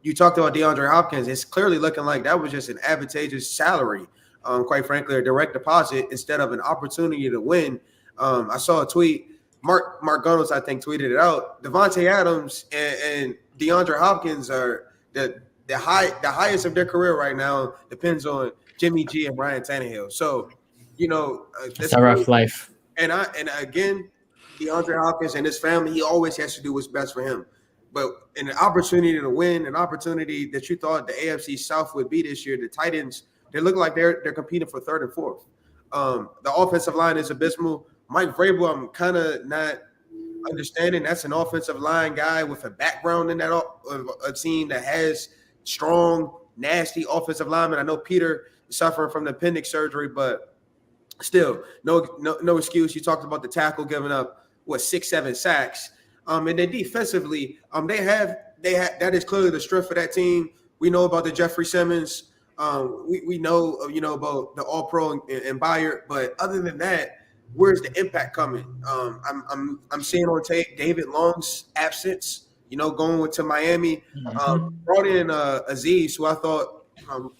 You talked about DeAndre Hopkins. It's clearly looking like that was just an advantageous salary, quite frankly, a direct deposit instead of an opportunity to win. I saw a tweet. Mark Gunnels, I think, tweeted it out. Devontae Adams and DeAndre Hopkins are the highest of their career right now. Depends on Jimmy G and Ryan Tannehill. So, it's a rough life. And again, DeAndre Hopkins and his family, he always has to do what's best for him. But an opportunity to win, an opportunity that you thought the AFC South would be this year, the Titans, they look like they're competing for 3rd and 4th. The offensive line is abysmal. Mike Vrabel, I'm kind of not understanding. That's an offensive line guy with a background in that a team that has strong, nasty offensive linemen. I know Peter is suffering from the appendix surgery, but still, no excuse. You talked about the tackle giving up 6-7 sacks. And then defensively, they have that is clearly the strength of that team. We know about the Jeffrey Simmons. We know about the All Pro and Bayard, but other than that, where's the impact coming? I'm seeing on tape David Long's absence. Going to Miami, brought in Aziz, who I thought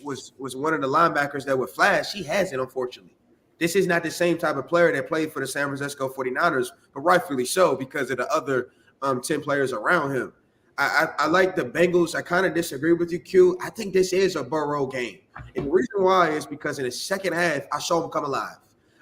was one of the linebackers that would flash. He hasn't, unfortunately. This is not the same type of player that played for the San Francisco 49ers, but rightfully so because of the other 10 players around him. I like the Bengals. I kind of disagree with you, Q. I think this is a Burrow game. And the reason why is because in the second half, I saw him come alive.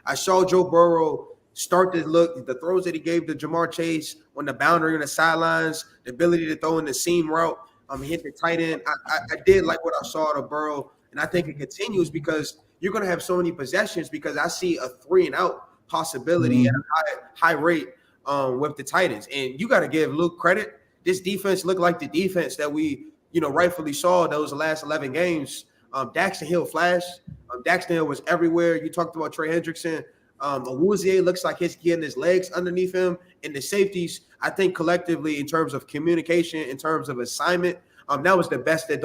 I saw Joe Burrow start to look, the throws that he gave to Jamar Chase on the boundary on the sidelines, the ability to throw in the seam route, he hit the tight end. I did like what I saw out of Burrow, and I think it continues because you're going to have so many possessions because I see a 3-and-out possibility at a high rate with the Titans. And you got to give Luke credit. This defense looked like the defense that we, rightfully saw those last 11 games. Daxton Hill flashed. Daxton Hill was everywhere. You talked about Trey Hendrickson. Awuzie looks like he's getting his legs underneath him. And the safeties, I think collectively in terms of communication, in terms of assignment, that was the best that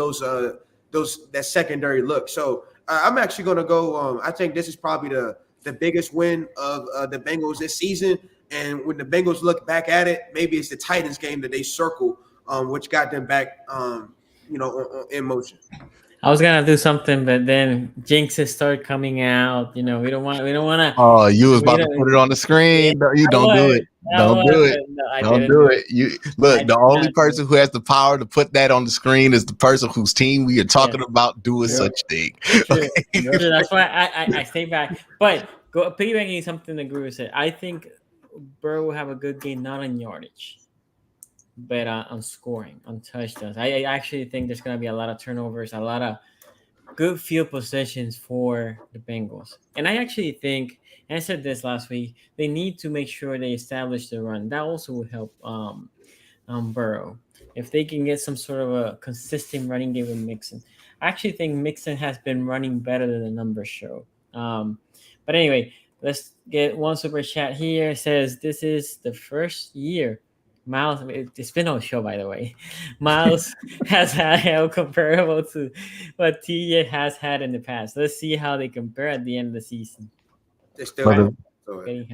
that secondary look. So I'm actually going to go. I think this is probably the biggest win of the Bengals this season. And when the Bengals look back at it, maybe it's the Titans game that they circle, which got them back, in motion. I was gonna do something, but then jinxes start coming out. We don't want to. Oh, you was about to put it on the screen. No, you don't do it. Don't do it. Don't do it. You look. The only person who has the power to put that on the screen is the person whose team we are talking about doing such thing. True. That's why I stay back. But piggybacking something that Guru said, I think Burrow will have a good game, not on yardage, but on scoring, on touchdowns. I actually think there's going to be a lot of turnovers, a lot of good field positions for the Bengals. And I actually think, and I said this last week, they need to make sure they establish the run. That also will help Burrow. If they can get some sort of a consistent running game with Mixon. I actually think Mixon has been running better than the numbers show. But anyway, let's get one super chat here. It says, this is the first year Myles, it's been on show, by the way. Myles has had help comparable to what TJ has had in the past. Let's see how they compare at the end of the season.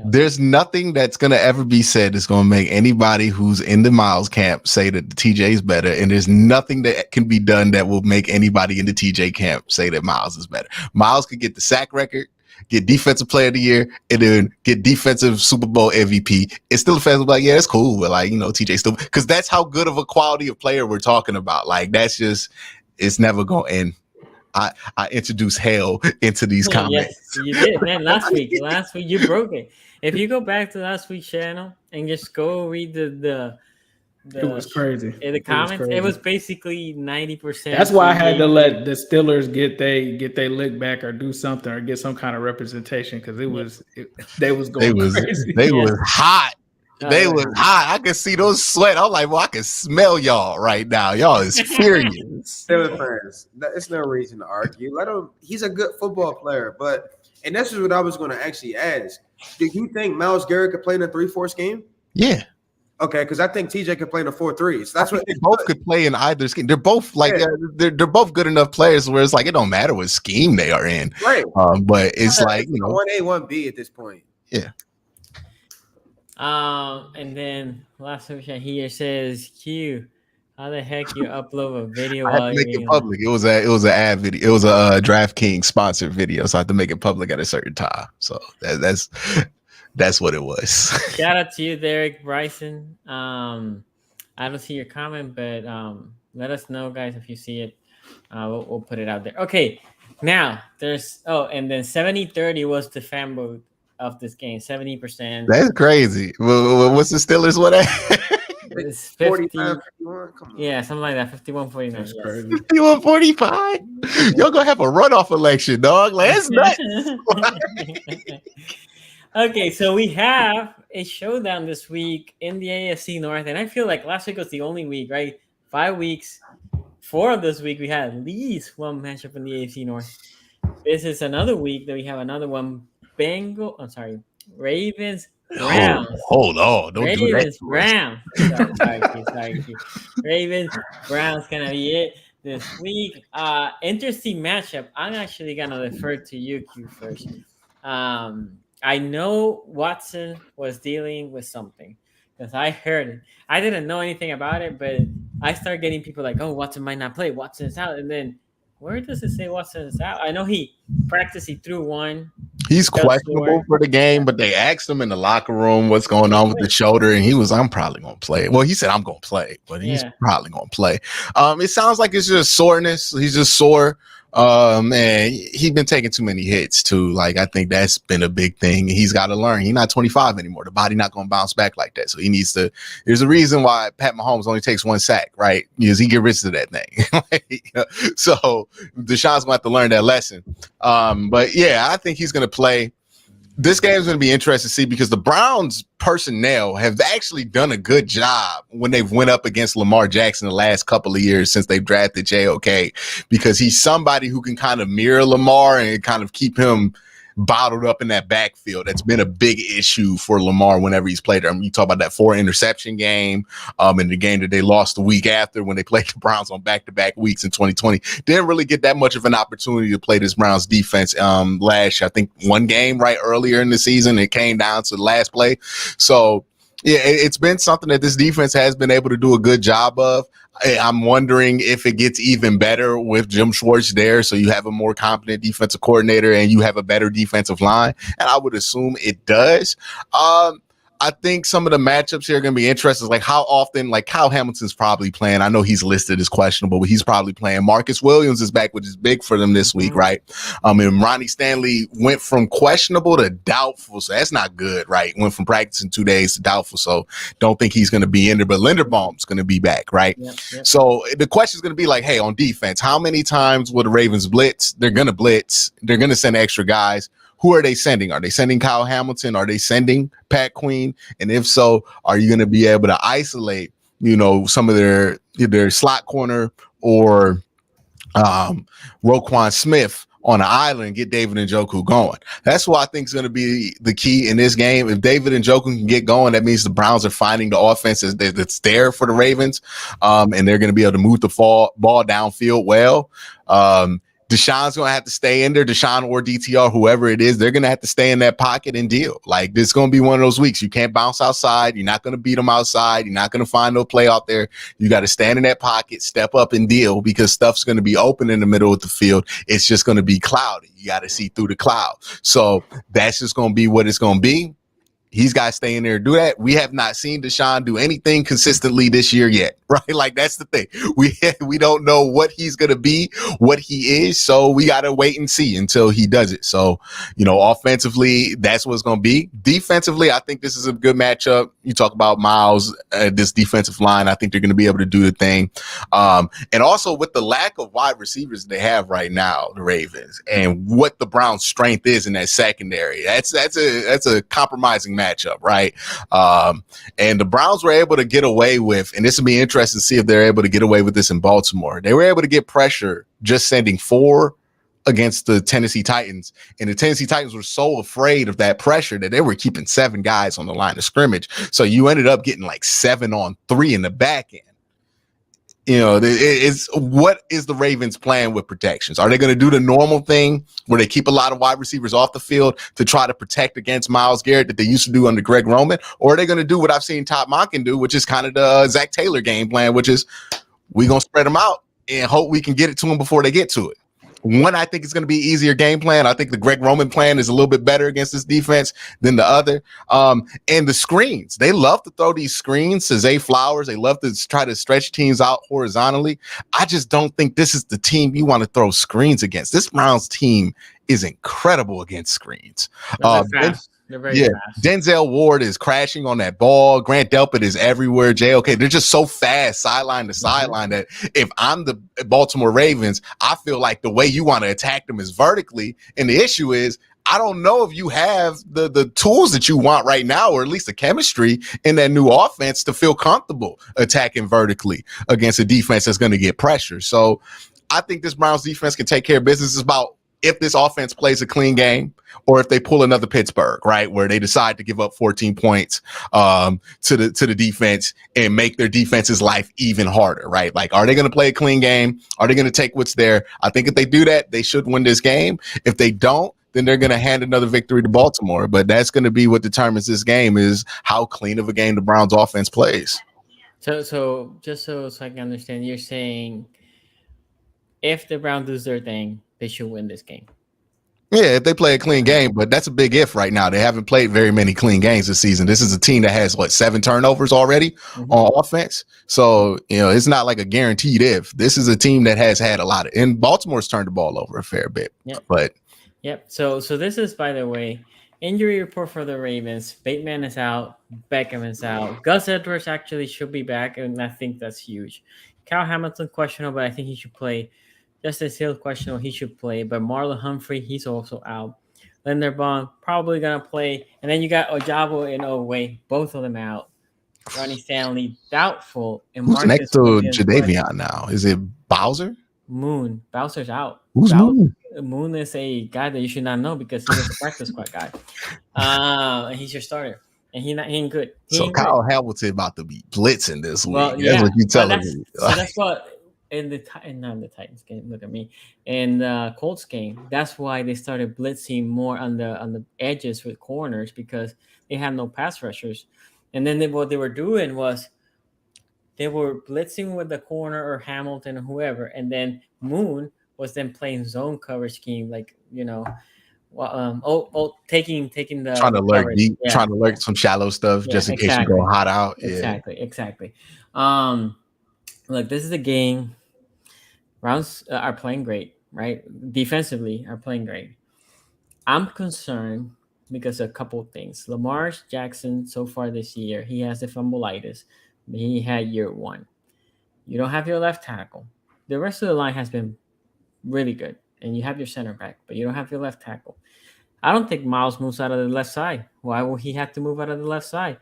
There's nothing that's going to ever be said that's going to make anybody who's in the Myles camp say that the TJ is better. And there's nothing that can be done that will make anybody in the TJ camp say that Myles is better. Myles could get the sack record, get defensive player of the year, and then get defensive Super Bowl MVP. It's still a fans like, yeah, it's cool, but TJ still, because that's how good of a quality of player we're talking about. Like, that's just, it's never gonna end. I introduced hell into these comments. Yes, you did, man. Last week you broke it. If you go back to last week's channel and just go read the it was crazy. In the comments, it was basically 90%. That's why I had to let the Steelers get they lick back or do something or get some kind of representation because they was going crazy. They was hot. They was hot. I could see those sweat. I'm like, well, I can smell y'all right now. Y'all is furious. Steelers fans, it's no reason to argue. Let him. He's a good football player, and this is what I was going to actually ask. Do you think Myles Garrett could play in a 3-4 scheme? Yeah. Okay, because I think TJ could play in a 4-3. So that's what they both could play in either scheme. They're both they're both good enough players where it's like it don't matter what scheme they are in. Right. But it's like 1A, 1B at this point. Yeah. And then last question here says, Q, how the heck you upload a video? I had to make it public. It was an ad video. It was a DraftKings sponsored video, so I had to make it public at a certain time. So that's what it was. Shout out to you, Derek Bryson. I don't see your comment, but let us know, guys, if you see it. We'll put it out there. Okay, now there's and then 70-30 was the fan vote of this game. 70%. That's crazy. What's the Steelers? What? It's 50, 51. Come on. Yeah, something like that. 51-49. That's crazy. 51-45. Y'all gonna have a runoff election, dog. That's nuts. Okay, so we have a showdown this week in the AFC North, and I feel like last week was the only week, right? 5 weeks. 4 of this week we had at least one matchup in the AFC North. This is another week that we have another one. Ravens Browns. Hold on. Don't do that. Ravens, Browns. Sorry. Ravens, Browns gonna be it this week. Interesting matchup. I'm actually gonna defer to you, Q, first. I know Watson was dealing with something because I heard it. I didn't know anything about it, but I started getting people like, "Oh, Watson might not play. Watson is out," and then where does it say Watson is out? I know he practiced. He threw one. He's questionable for the game, but they asked him in the locker room what's going on with the shoulder, and he was, I'm probably going to play. Well, he said, I'm going to play, but he's probably going to play. It sounds like it's just soreness. He's just sore. And he's been taking too many hits too. Like, I think that's been a big thing. He's got to learn. He's not 25 anymore. The body not going to bounce back like that. So he needs to. There's a reason why Pat Mahomes only takes one sack, right? Because he get rid of that thing. So Deshaun's going to have to learn that lesson. But yeah, I think he's going to play. This game is going to be interesting to see because the Browns personnel have actually done a good job when they've went up against Lamar Jackson the last couple of years since they've drafted JOK, because he's somebody who can kind of mirror Lamar and kind of keep him bottled up in that backfield. That's been a big issue for Lamar whenever he's played. I mean, you talk about that 4 interception game, in the game that they lost the week after when they played the Browns on back-to-back weeks in 2020. Didn't really get that much of an opportunity to play this Browns defense last year. I think one game right earlier in the season, it came down to the last play. So yeah, it's been something that this defense has been able to do a good job of. I'm wondering if it gets even better with Jim Schwartz there. So you have a more competent defensive coordinator and you have a better defensive line. And I would assume it does. I think some of the matchups here are going to be interesting. Like how often, like Kyle Hamilton's probably playing. I know he's listed as questionable, but he's probably playing. Marcus Williams is back, which is big for them this week, right? And Ronnie Stanley went from questionable to doubtful. So that's not good, right? Went from practicing 2 days to doubtful. So don't think he's going to be in there, but Linderbaum's going to be back, right? Yep. So the question is going to be like, hey, on defense, how many times will the Ravens blitz? They're going to blitz. They're going to send extra guys. Who are they sending? Are they sending Kyle Hamilton? Are they sending Pat Queen? And if so, are you going to be able to isolate, some of their slot corner or Roquan Smith on an island and get David Njoku going? That's what I think is going to be the key in this game. If David Njoku can get going, that means the Browns are finding the offense that's there for the Ravens, and they're going to be able to move the ball downfield well. Deshaun's going to have to stay in there. Deshaun or DTR, whoever it is, they're going to have to stay in that pocket and deal. Like, this is going to be one of those weeks. You can't bounce outside. You're not going to beat them outside. You're not going to find no play out there. You got to stand in that pocket, step up and deal, because stuff's going to be open in the middle of the field. It's just going to be cloudy. You got to see through the cloud. So that's just going to be what it's going to be. He's got to stay in there and do that. We have not seen Deshaun do anything consistently this year yet, right? Like, that's the thing. We don't know what he's going to be, what he is. So we got to wait and see until he does it. So, offensively, that's what it's going to be. Defensively, I think this is a good matchup. You talk about Myles, this defensive line. I think they're going to be able to do the thing. And also with the lack of wide receivers they have right now, the Ravens, and what the Browns' strength is in that secondary, that's a compromising matchup, right? And the Browns were able to get away with, and this will be interesting to see if they're able to get away with this in Baltimore. They were able to get pressure just sending 4 against the Tennessee Titans, and the Tennessee Titans were so afraid of that pressure that they were keeping 7 guys on the line of scrimmage. So you ended up getting like 7 on 3 in the back end. It's what is the Ravens' plan with protections? Are they going to do the normal thing where they keep a lot of wide receivers off the field to try to protect against Myles Garrett that they used to do under Greg Roman? Or are they going to do what I've seen Todd Monken do, which is kind of the Zach Taylor game plan, which is we're going to spread them out and hope we can get it to them before they get to it? One, I think it's going to be easier game plan. I think the Greg Roman plan is a little bit better against this defense than the other. And the screens, they love to throw these screens to Zay Flowers. They love to try to stretch teams out horizontally. I just don't think this is the team you want to throw screens against. This Browns team is incredible against screens. They're very fast. Denzel Ward is crashing on that ball. Grant Delpit is everywhere. JOK, they're just so fast sideline to sideline that if I'm the Baltimore Ravens, I feel like the way you want to attack them is vertically. And the issue is, I don't know if you have the tools that you want right now, or at least the chemistry in that new offense to feel comfortable attacking vertically against a defense that's going to get pressure. So I think this Browns defense can take care of business. It's about if this offense plays a clean game or if they pull another Pittsburgh, right, where they decide to give up 14 points to the defense and make their defense's life even harder, right? Like, are they going to play a clean game? Are they going to take what's there? I think if they do that, they should win this game. If they don't, then they're going to hand another victory to Baltimore. But that's going to be what determines this game, is how clean of a game the Browns offense plays. So just so I can understand, you're saying if the Browns lose their thing, they should win this game. Yeah, if they play a clean game, but that's a big if right now. They haven't played very many clean games this season. This is a team that has 7 turnovers already on offense. So, it's not like a guaranteed if. This is a team that has had a lot of, and Baltimore's turned the ball over a fair bit. Yep. So this is, by the way, injury report for the Ravens. Bateman is out. Beckham is out. Gus Edwards actually should be back, and I think that's huge. Kyle Hamilton questionable, but I think he should play. Justice Hill questionable, he should play. But Marlon Humphrey, he's also out. Leonard Bond probably going to play. And then you got Ojabo and Oweh, both of them out. Ronnie Stanley, doubtful. And who's next to Jadeveon now? Is it Bowser? Moon. Bowser's out. Who's Moon? Moon is a guy that you should not know because he was a practice squad guy. And he's your starter. And he ain't good. Kyle Hamilton about to be blitzing this week. Well, that's what you telling me. So that's what not in the Titans game. Look at me. In the Colts game, that's why they started blitzing more on the edges with corners, because they had no pass rushers. And then what they were doing was they were blitzing with the corner or Hamilton or whoever, and then Moon was then playing zone coverage scheme, taking the trying to lurk deep, trying to lurk some shallow stuff just in case you go hot out. Exactly. Look, this is a game. Browns are playing great, right? Defensively are playing great. I'm concerned because of a couple of things. Lamar Jackson, so far this year, he has the fumbleitis. He had year 1. You don't have your left tackle. The rest of the line has been really good, and you have your center back, but you don't have your left tackle. I don't think Myles moves out of the left side. Why will he have to move out of the left side?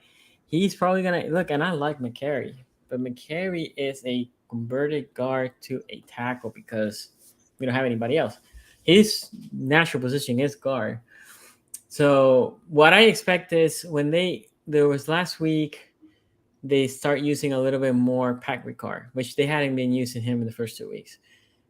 He's probably going to look, and I like McCary, but McCary is a converted guard to a tackle because we don't have anybody else. His natural position is guard. So what I expect is when there was last week, they start using a little bit more Pat Ricard, which they hadn't been using him in the first 2 weeks,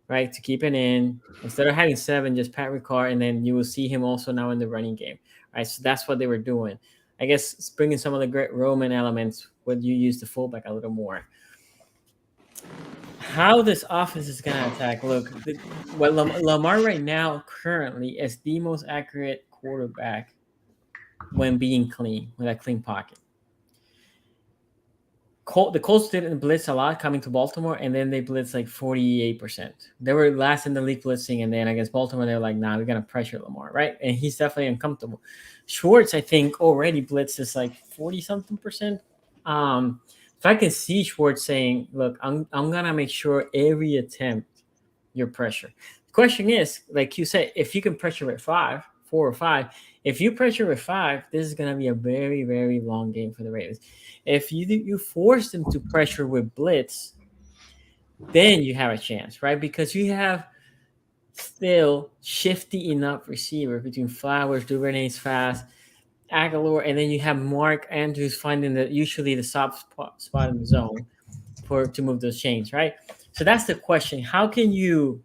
right? To keep it in, instead of having 7, just Pat Ricard, and then you will see him also now in the running game, right? So that's what they were doing. I guess bringing some of the great Roman elements when you use the fullback a little more. How this offense is going to attack, look, Lamar right now currently is the most accurate quarterback when being clean, with a clean pocket. The Colts didn't blitz a lot coming to Baltimore, and then they blitzed 48%. They were last in the league blitzing, and then against Baltimore, they were like, nah, we're going to pressure Lamar, right? And he's definitely uncomfortable. Schwartz, I think, already blitzes 40-something%. So I can see Schwartz saying, look, I'm going to make sure every attempt you're pressure. The question is, like you said, if you can pressure with 4 or 5, if you pressure with 5, this is going to be a very, very long game for the Ravens. If you force them to pressure with blitz, then you have a chance, right? Because you have still shifty enough receiver between Flowers, Duvernay's fast, Aguilar, and then you have Mark Andrews finding usually the soft spot in the zone to move those chains, right? So that's the question. How can you,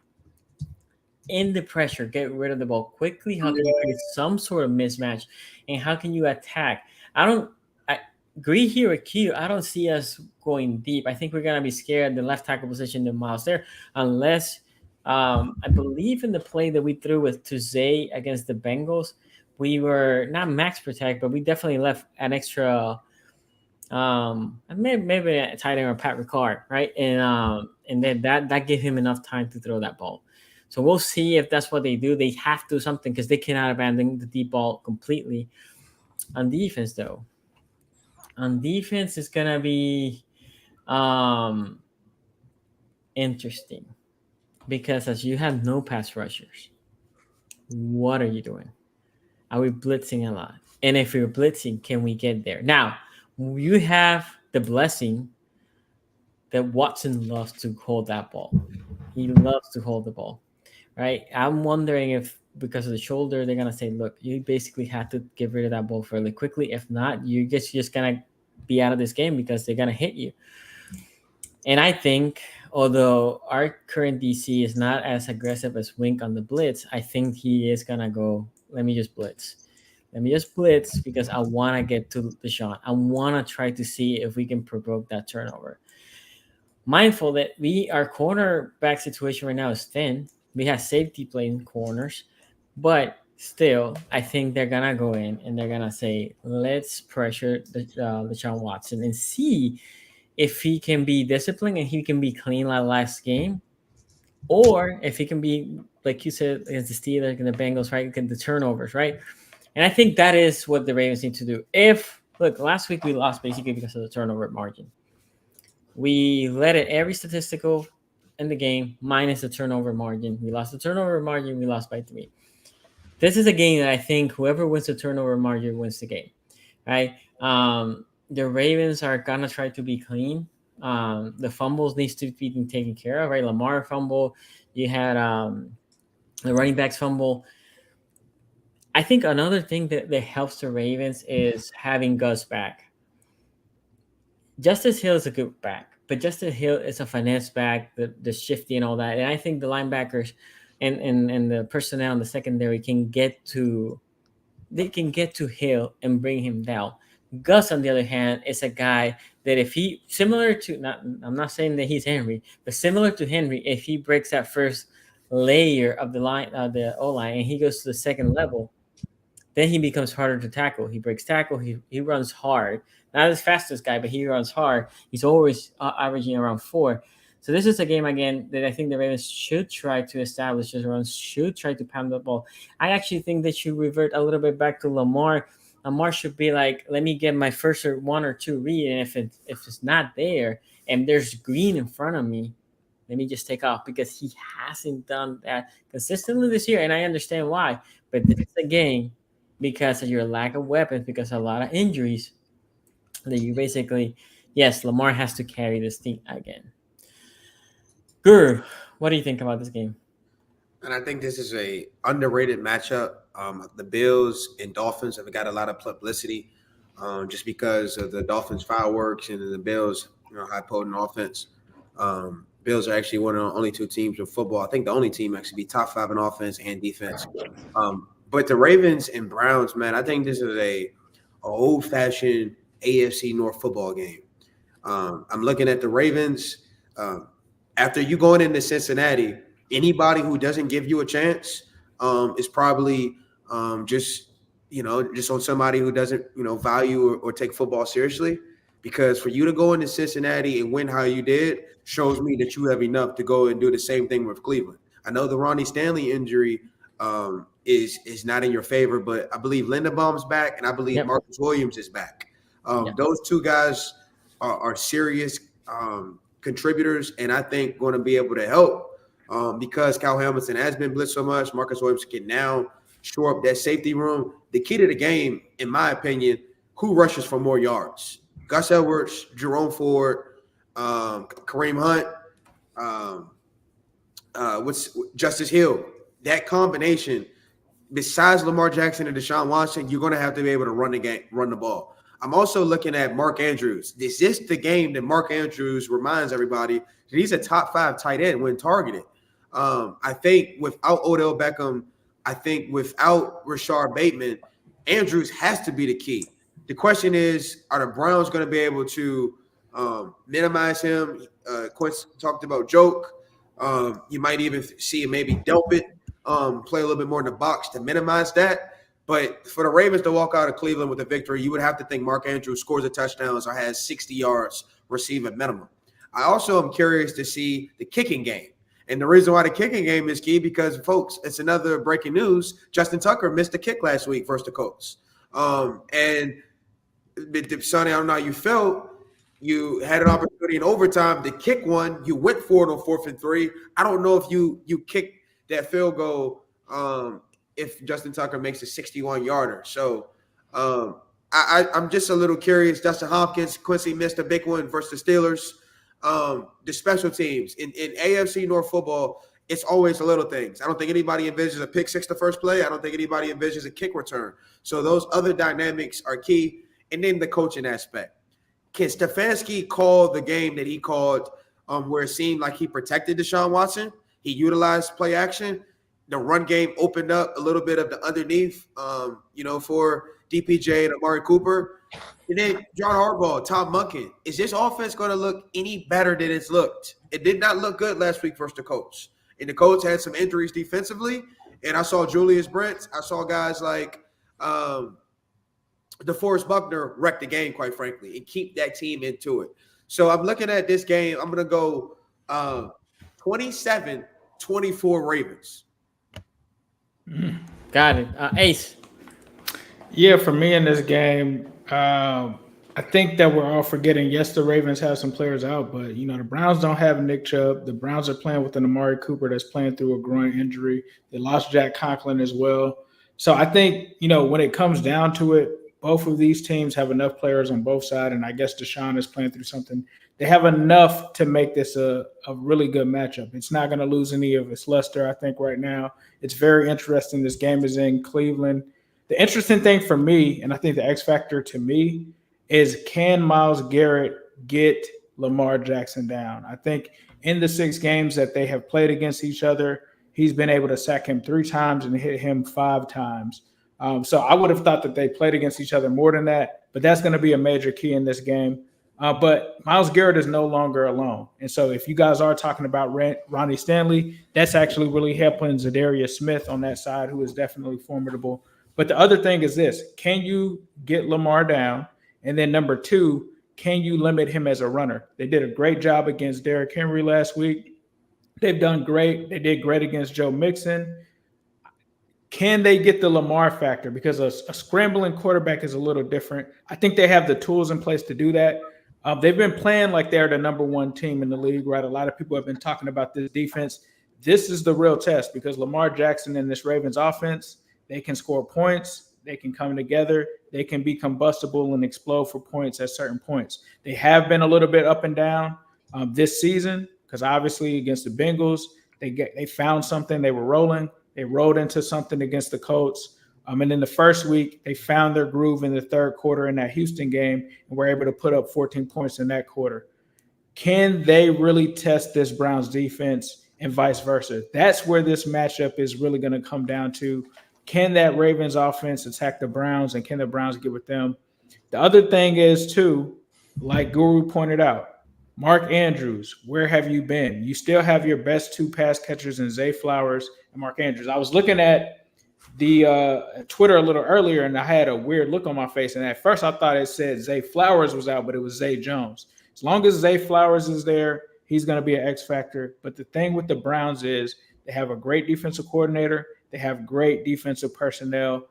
in the pressure, get rid of the ball quickly? How can you create some sort of mismatch? And how can you attack? I agree here with Q. I don't see us going deep. I think we're going to be scared at the left tackle position than Myles there, unless I believe in the play that we threw with Tuesday against the Bengals, we were not max protect, but we definitely left an extra, maybe a tight end or Pat Ricard, right? And then that gave him enough time to throw that ball. So we'll see if that's what they do. They have to do something because they cannot abandon the deep ball completely. On defense, though, it's gonna be interesting because as you have no pass rushers, what are you doing? Are we blitzing a lot? And if you're blitzing, can we get there? Now, you have the blessing that Watson loves to hold that ball. He loves to hold the ball. right? I'm wondering if because of the shoulder, they're gonna say, "Look, you basically have to get rid of that ball fairly quickly. If not, you just gonna be out of this game because they're gonna hit you." And I think, although our current DC is not as aggressive as Wink on the blitz, I think he is gonna go. Let me just blitz. Let me just blitz because I want to get to Deshaun. I want to try to see if we can provoke that turnover. Mindful that our cornerback situation right now is thin. We have safety playing corners, but still, I think they're gonna go in and they're gonna say, "Let's pressure Deshaun Watson and see if he can be disciplined and he can be clean like last game, or if he can be like you said against the Steelers and the Bengals, right? Get the turnovers, right?" And I think that is what the Ravens need to do. If look, last week we lost basically because of the turnover margin. We led it every statistical in the game minus the turnover margin. We lost the turnover margin. We lost by 3. This is a game that I think whoever wins the turnover margin wins the game, right? The Ravens are gonna try to be clean. The fumbles needs to be taken care of, right? Lamar fumble. You had the running backs fumble. I think another thing that helps the Ravens is having Gus back. Justice Hill is a good back, but Justice Hill is a finesse back, the shifty and all that. And I think the linebackers and the personnel in the secondary can get to Hill and bring him down. Gus, on the other hand, is a guy that if he I'm not saying that he's Henry, but similar to Henry, if he breaks that first layer of the line, the O line, and he goes to the second level, then he becomes harder to tackle. He breaks tackle. He runs hard. Not as fast as guy, but he runs hard. He's always averaging around 4. So this is a game, again, that I think the Ravens should try to establish his runs, should try to pound the ball. I actually think they should revert a little bit back to Lamar. Lamar should be like, let me get my first or 1 or 2 read, and if it's not there and there's green in front of me, let me just take off, because he hasn't done that consistently this year, and I understand why. But this is a game because of your lack of weapons, because of a lot of injuries, that you basically, yes, Lamar has to carry this team again. Guru, what do you think about this game? And I think this is a underrated matchup. The Bills and Dolphins have got a lot of publicity just because of the Dolphins fireworks and the Bills, high potent offense. Bills are actually one of the only 2 teams in football. I think the only team actually be top 5 in offense and defense. But the Ravens and Browns, man, I think this is a old-fashioned AFC North football game. I'm looking at the Ravens. After you going into Cincinnati, anybody who doesn't give you a chance is probably just on somebody who doesn't, value or take football seriously. Because for you to go into Cincinnati and win how you did shows me that you have enough to go and do the same thing with Cleveland. I know the Ronnie Stanley injury is not in your favor, but I believe Linderbaum's back, and I believe Marcus Williams is back. Those 2 guys are serious contributors, and I think going to be able to help because Kyle Hamilton has been blitzed so much. Marcus Williams can now shore up that safety room. The key to the game, in my opinion, who rushes for more yards? Gus Edwards, Jerome Ford, Kareem Hunt, Justice Hill. That combination, besides Lamar Jackson and Deshaun Watson, you're going to have to be able to run the ball. I'm also looking at Mark Andrews. Is this the game that Mark Andrews reminds everybody that he's a top 5 tight end when targeted? I think without Odell Beckham, I think without Rashard Bateman, Andrews has to be the key. The question is, are the Browns going to be able to minimize him? Quince talked about joke. You might even see him maybe dump it, play a little bit more in the box to minimize that. But for the Ravens to walk out of Cleveland with a victory, you would have to think Mark Andrews scores a touchdown or has 60 yards receiving minimum. I also am curious to see the kicking game. And the reason why the kicking game is key because, folks, it's another breaking news. Justin Tucker missed a kick last week versus the Colts. And Sonny, I don't know how you felt. You had an opportunity in overtime to kick one. You went for it on 4th and 3. I don't know if you kicked that field goal if Justin Tucker makes a 61-yarder. So I'm just a little curious. Dustin Hopkins, Quincy missed a big one versus the Steelers. The special teams in AFC North football, it's always the little things. I don't think anybody envisions a pick six the first play. I don't think anybody envisions a kick return. So those other dynamics are key. And then the coaching aspect. Can Stefanski call the game that he called where it seemed like he protected Deshaun Watson? He utilized play action. The run game opened up a little bit of the underneath, for DPJ and Amari Cooper. And then John Harbaugh, Tom Munkin. Is this offense going to look any better than it's looked? It did not look good last week versus the Colts. And the Colts had some injuries defensively. And I saw Julius Brents. I saw guys like DeForest Buckner wreck the game, quite frankly, and keep that team into it. So I'm looking at this game. I'm going to go 27-24 Ravens. Got it. Ace. Yeah, for me in this game, I think that we're all forgetting, yes, the Ravens have some players out, but, the Browns don't have Nick Chubb. The Browns are playing with an Amari Cooper that's playing through a groin injury. They lost Jack Conklin as well. So I think, when it comes down to it, both of these teams have enough players on both sides, and I guess Deshaun is playing through something. They have enough to make this a really good matchup. It's not going to lose any of its luster, I think, right now. It's very interesting. This game is in Cleveland. The interesting thing for me, and I think the X factor to me, is can Myles Garrett get Lamar Jackson down? I think in the 6 games that they have played against each other, he's been able to sack him 3 times and hit him 5 times. So I would have thought that they played against each other more than that, but that's going to be a major key in this game. But Myles Garrett is no longer alone. And so if you guys are talking about Ronnie Stanley, that's actually really helping Zadarius Smith on that side, who is definitely formidable. But the other thing is this: can you get Lamar down? And then number 2, can you limit him as a runner? They did a great job against Derrick Henry last week. They've done great. They did great against Joe Mixon. Can they get the Lamar factor? Because a scrambling quarterback is a little different. I think they have the tools in place to do that. They've been playing like they're the number 1 team in the league, right? A lot of people have been talking about this defense. This is the real test because Lamar Jackson and this Ravens offense, they can score points. They can come together. They can be combustible and explode for points at certain points. They have been a little bit up and down this season because obviously against the Bengals, they found something. They were rolling. They rolled into something against the Colts. And in the first week, they found their groove in the third quarter in that Houston game and were able to put up 14 points in that quarter. Can they really test this Browns defense and vice versa? That's where this matchup is really going to come down to. Can that Ravens offense attack the Browns, and can the Browns get with them? The other thing is, too, like Guru pointed out, Mark Andrews, where have you been? You still have your best 2 pass catchers in Zay Flowers and Mark Andrews. I was looking at the Twitter a little earlier, and I had a weird look on my face. And at first, I thought it said Zay Flowers was out, but it was Zay Jones. As long as Zay Flowers is there, he's going to be an X factor. But the thing with the Browns is they have a great defensive coordinator. They have great defensive personnel.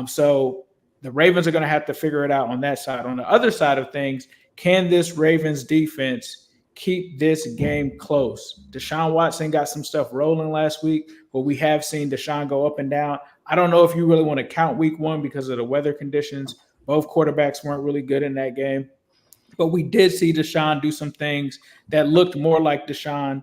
So the Ravens are going to have to figure it out on that side. On the other side of things, can this Ravens defense keep this game close? Deshaun Watson got some stuff rolling last week, but we have seen Deshaun go up and down. I don't know if you really want to count week 1 because of the weather conditions. Both quarterbacks weren't really good in that game. But we did see Deshaun do some things that looked more like Deshaun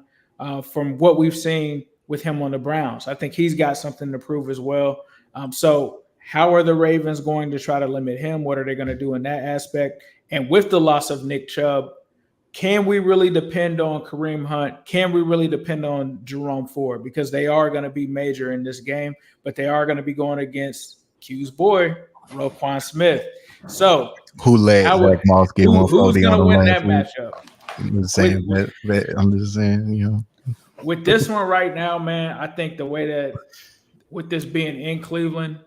from what we've seen with him on the Browns. I think he's got something to prove as well. So how are the Ravens going to try to limit him? What are they going to do in that aspect? And with the loss of Nick Chubb, can we really depend on Kareem Hunt? Can we really depend on Jerome Ford? Because they are going to be major in this game, but they are going to be going against Q's boy, Roquan Smith. So who led Zach Moss get 140 on the win last that week? matchup? I'm just saying, With this one right now, man, I think the way that with this being in Cleveland,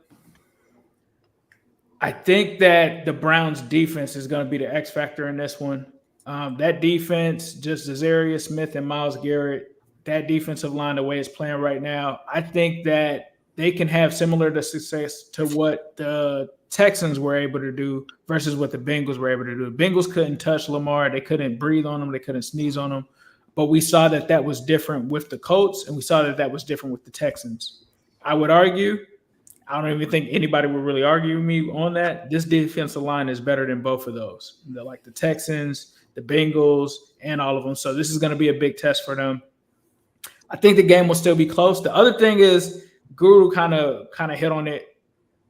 I think that the Browns defense is going to be the X factor in this one. That defense, just Zadarius Smith and Myles Garrett, that defensive line, the way it's playing right now, I think that they can have similar to success to what the Texans were able to do versus what the Bengals were able to do. The Bengals couldn't touch Lamar. They couldn't breathe on him. They couldn't sneeze on him. But we saw that that was different with the Colts, and we saw that that was different with the Texans. I would argue, I don't even think anybody would really argue with me on that, this defensive line is better than both of those. Like the Texans, the Bengals, and all of them. So this is going to be a big test for them. I think the game will still be close. The other thing is Guru kind of hit on it.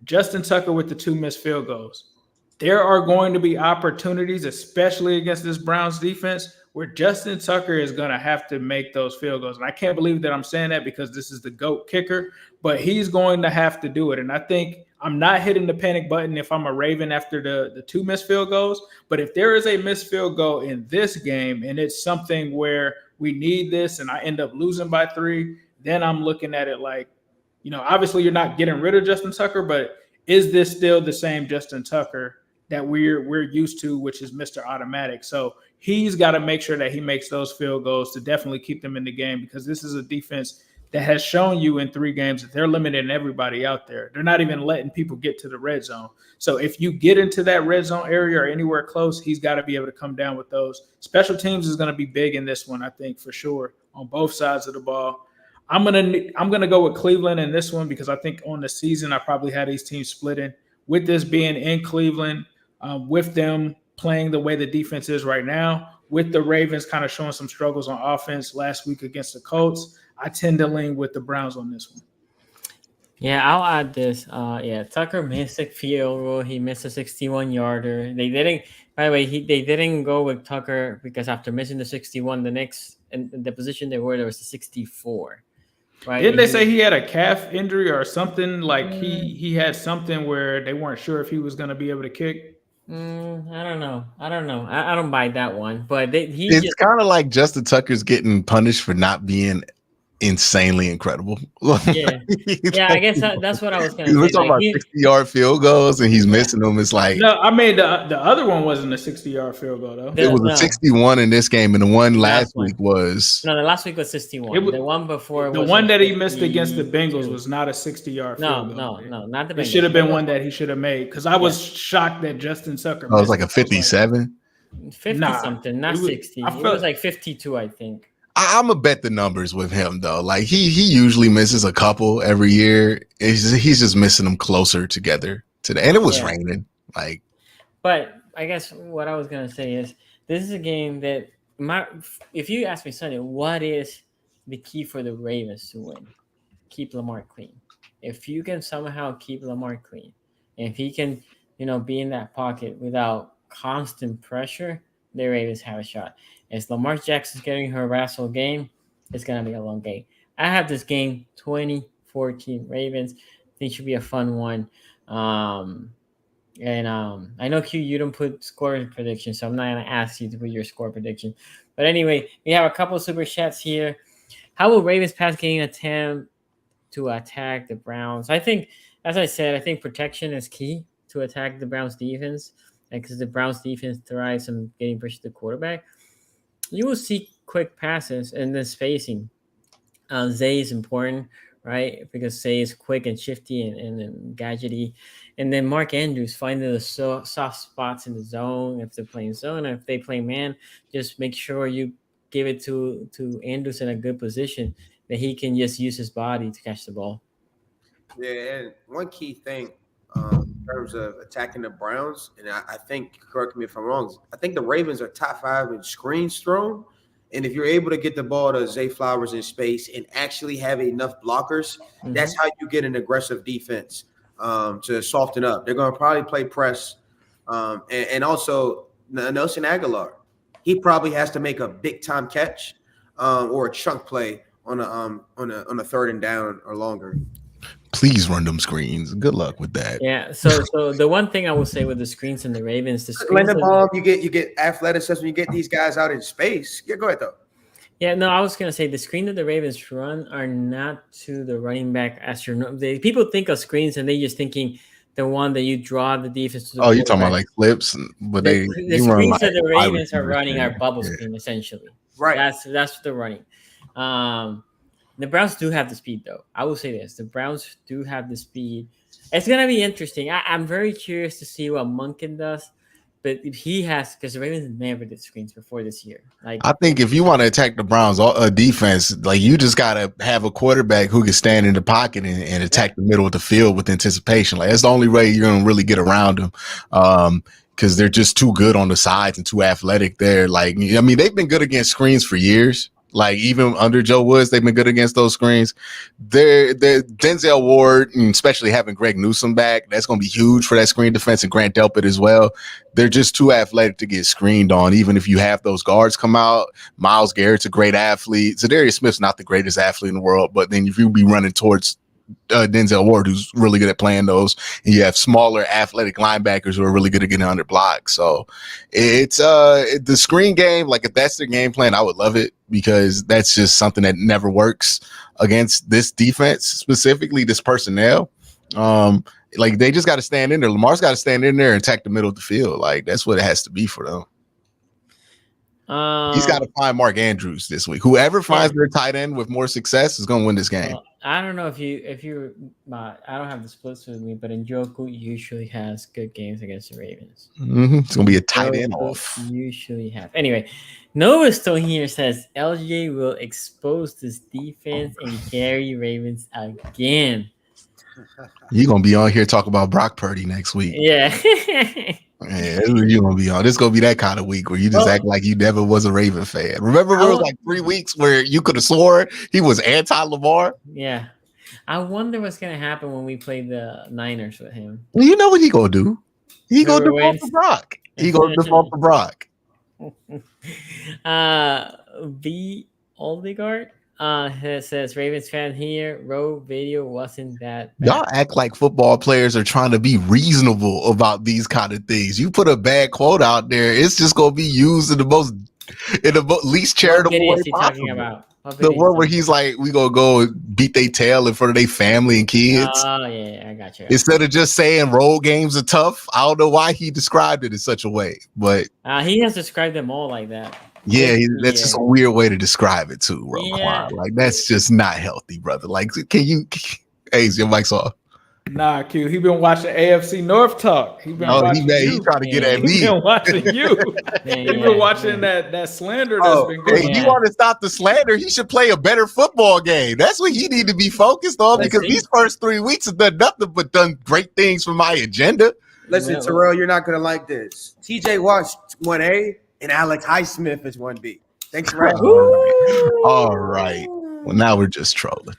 Justin Tucker with the 2 missed field goals. There are going to be opportunities, especially against this Browns defense, where Justin Tucker is going to have to make those field goals. And I can't believe that I'm saying that because this is the GOAT kicker, but he's going to have to do it. And I think I'm not hitting the panic button if I'm a Raven after the 2 missed field goals. But if there is a missed field goal in this game and it's something where we need this and I end up losing by 3, then I'm looking at it like, obviously you're not getting rid of Justin Tucker, but is this still the same Justin Tucker that we're used to, which is Mr. Automatic? So he's got to make sure that he makes those field goals to definitely keep them in the game, because this is a defense that has shown you in 3 games that they're limiting everybody out there. They're not even letting people get to the red zone. So if you get into that red zone area or anywhere close, he's got to be able to come down with those. Special teams is going to be big in this one, I think, for sure, on both sides of the ball. I'm gonna go with Cleveland in this one because I think on the season I probably had these teams splitting. With this being in Cleveland, with them playing the way the defense is right now, with the Ravens kind of showing some struggles on offense last week against the Colts, I tend to lean with the Browns on this one. Yeah, I'll add this. Tucker missed a field goal. He missed a 61-yarder. They didn't. By the way, they didn't go with Tucker because after missing the 61, the next in the position there was a 64. Right? Didn't they say he had a calf injury or something? Like he had something where they weren't sure if he was going to be able to kick. I don't know. I don't buy that one. But it's kind of like Justin Tucker's getting punished for not being insanely incredible. Yeah, I guess that's what I was going to say. We're talking about 60-yard field goals, and he's missing them. It's like no. I mean, the other one wasn't a 60-yard field goal though. It was a 61 in this game, and the one last week was the last week was 61. The one before, the one that he missed against the Bengals was not a 60-yard field goal. No, not the Bengals. It should have been one that he should have made because I was shocked that Justin Tucker. It was like a 57, 50 something, not 60. It was like 52, I think. I'm gonna bet the numbers with him though. Like he usually misses a couple every year. He's just missing them closer together today, and it was raining. But I guess what I was gonna say is this is a game that if you ask me, Sonny, what is the key for the Ravens to win? Keep Lamar clean. If you can somehow keep Lamar clean, and if he can, be in that pocket without constant pressure, the Ravens have a shot. As Lamar Jackson's getting harassed all game, it's going to be a long game. I have this game 20-14 Ravens. I think it should be a fun one. I know, Q, you don't put score prediction, so I'm not going to ask you to put your score prediction. But anyway, we have a couple of super chats here. How will Ravens pass game attempt to attack the Browns? I think, as I said, I think protection is key to attack the Browns defense, because the Browns defense thrives on getting pressure to the quarterback. You will see quick passes and then spacing. Zay is important, right? Because Zay is quick and shifty and gadgety. And then Mark Andrews finding the soft spots in the zone. If they're playing zone, or if they play man, just make sure you give it to Andrews in a good position that he can just use his body to catch the ball. Yeah, and one key thing in terms of attacking the Browns, and I think, correct me if I'm wrong, I think the Ravens are top 5 in screens thrown. And if you're able to get the ball to Zay Flowers in space and actually have enough blockers, that's how you get an aggressive defense to soften up. They're going to probably play press. And also, Nelson Aguilar, he probably has to make a big-time catch or a chunk play on a 3rd and down or longer. Please run them screens. Good luck with that. Yeah. So the one thing I will say with the screens and the Ravens, you get athleticism, you get these guys out in space. Yeah, go ahead though. Yeah, no, I was gonna say the screen that the Ravens run are not to the running back people think of screens and they just thinking the one that you draw the defense to. You're talking about like flips, but the screens that the Ravens are running are bubble screen essentially. Right. That's what they're running. The Browns do have the speed, though. I will say this. The Browns do have the speed. It's going to be interesting. I'm very curious to see what Monken does. But if he has, because the Ravens never did screens before this year. I think if you want to attack the Browns defense, you just got to have a quarterback who can stand in the pocket and attack the middle of the field with anticipation. That's the only way you're going to really get around them. Because they're just too good on the sides and too athletic there. They've been good against screens for years. Like even under Joe Woods, they've been good against those screens. They're Denzel Ward, and especially having Greg Newsome back, that's going to be huge for that screen defense, and Grant Delpit as well. They're just too athletic to get screened on, even if you have those guards come out. Myles Garrett's a great athlete. Zadarius Smith's not the greatest athlete in the world, but then if you be running towards Denzel Ward, who's really good at playing those, and you have smaller athletic linebackers who are really good at getting under blocks. So it's the screen game. Like if that's their game plan, I would love it, because that's just something that never works against this defense, specifically this personnel. Like they just got to stand in there. Lamar's got to stand in there and attack the middle of the field. Like that's what it has to be for them. He's got to find Mark Andrews this week. Whoever finds their tight end with more success is going to win this game. I don't know if you I don't have the splits with me, but Njoku usually has good games against the Ravens. It's going to be a tight end off. Usually have. Anyway, Noah still here says LJ will expose this defense and carry Ravens again. You're going to be on here talking about Brock Purdy next week. Yeah. Yeah, you're gonna be on. This gonna be that kind of week where you just act like you never was a Raven fan. Remember, there was like 3 weeks where you could have sworn he was anti-Lamar. Yeah, I wonder what's gonna happen when we play the Niners with him. Well, you know what he gonna do? He gonna default to Brock. He gonna default to Brock. B. Oldegard says Ravens fan here. Row video wasn't that bad. Y'all act like football players are trying to be reasonable about these kind of things. You put a bad quote out there, it's just gonna be used in the least charitable way possible. About? The one where he's like, we gonna go beat their tail in front of their family and kids. Oh yeah, I got you. Instead of just saying road games are tough, I don't know why he described it in such a way, but he has described them all like that. Yeah, that's just a weird way to describe it too, bro. Yeah. Like that's just not healthy, brother. Like, can you? Hey, your mic's off. Nah, Q. He been watching AFC North talk. He trying to get at me. He been watching you. He been watching that slander that's been going. Hey, you want to stop the slander? He should play a better football game. That's what he need to be focused on, because these first 3 weeks have done nothing but done great things for my agenda. Listen, Terrell, you're not gonna like this. TJ Watt's 1A and Alex Highsmith is 1B. Thanks for asking. All right. Well, now we're just trolling.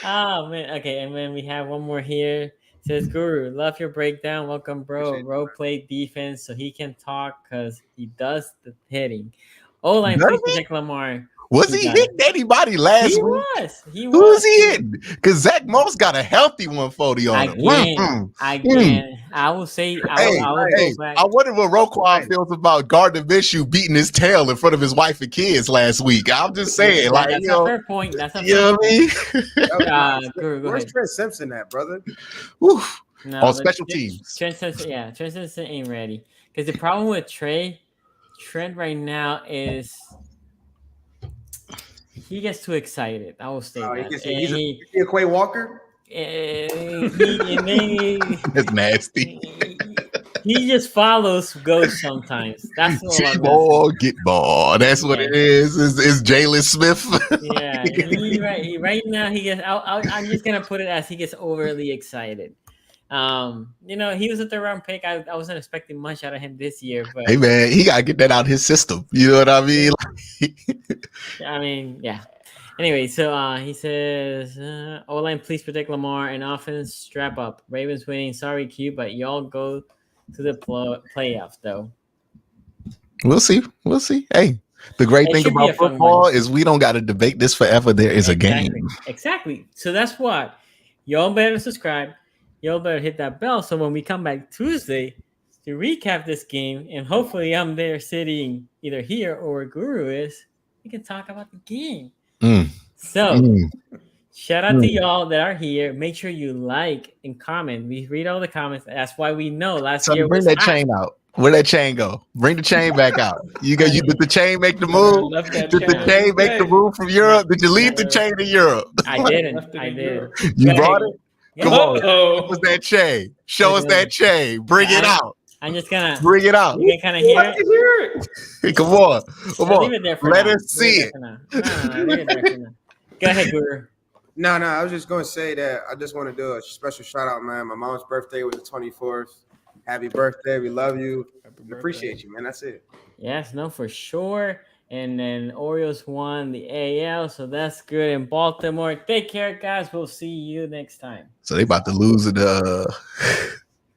Oh man, okay, and then we have one more here. It says Guru, love your breakdown. Welcome, bro. Role play defense so he can talk because he does the hitting. Line, please protect Lamar. Was he hitting anybody last week? He was. Who was he hitting? Because Zach Moss got a healthy 140 on him. Again. I will say, I wonder what Roquan feels about Gardner Minshew beating his tail in front of his wife and kids last week. I'm just saying, that's a fair point. That's a fair point. Where's Trent Simpson at, brother? No, on special teams. Trent Simpson ain't ready. Because the problem with Trent right now is he gets too excited. I will say that. He's a Quay Walker? That's nasty. He just follows ghosts sometimes. That's what ball, get ball. That's what it is. Is Jalen Smith? Yeah, right now he gets. I'm just gonna put it as he gets overly excited. He was a third-round pick. I wasn't expecting much out of him this year, but hey man, he gotta get that out of his system. You know what I mean? I mean, yeah. Anyway, so he says, O-line, please protect Lamar, and offense, strap up. Ravens winning. Sorry, Q, but y'all go to the playoffs, though. We'll see. Hey, the great thing about football is we don't got to debate this forever. There is a game. Exactly. So that's why y'all better subscribe. Y'all better hit that bell. So when we come back Tuesday to recap this game, and hopefully I'm there sitting either here or where Guru is, we can talk about the game. Shout out to y'all that are here. Make sure you like and comment. We read all the comments. That's why we know last year. Bring that chain out. Where'd that chain go? Bring the chain back out. Did the chain make the move? Did the chain make the move from Europe? Did you leave the chain in Europe? I didn't. You brought it? Come on. Show us that chain. Show us that chain. Bring it out. I'm just gonna bring it out. You can kind of hear it. Come on. Leave it there for Let now. us see it. Leave it there for now. Go ahead, Guru. No, I was just going to say that I just want to do a special shout out, man. My mom's birthday was the 24th. Happy birthday. We love you. We appreciate you, man. That's it. Yes, no, for sure. And then Orioles won the AL, so that's good in Baltimore. Take care, guys. We'll see you next time. So they about to lose it.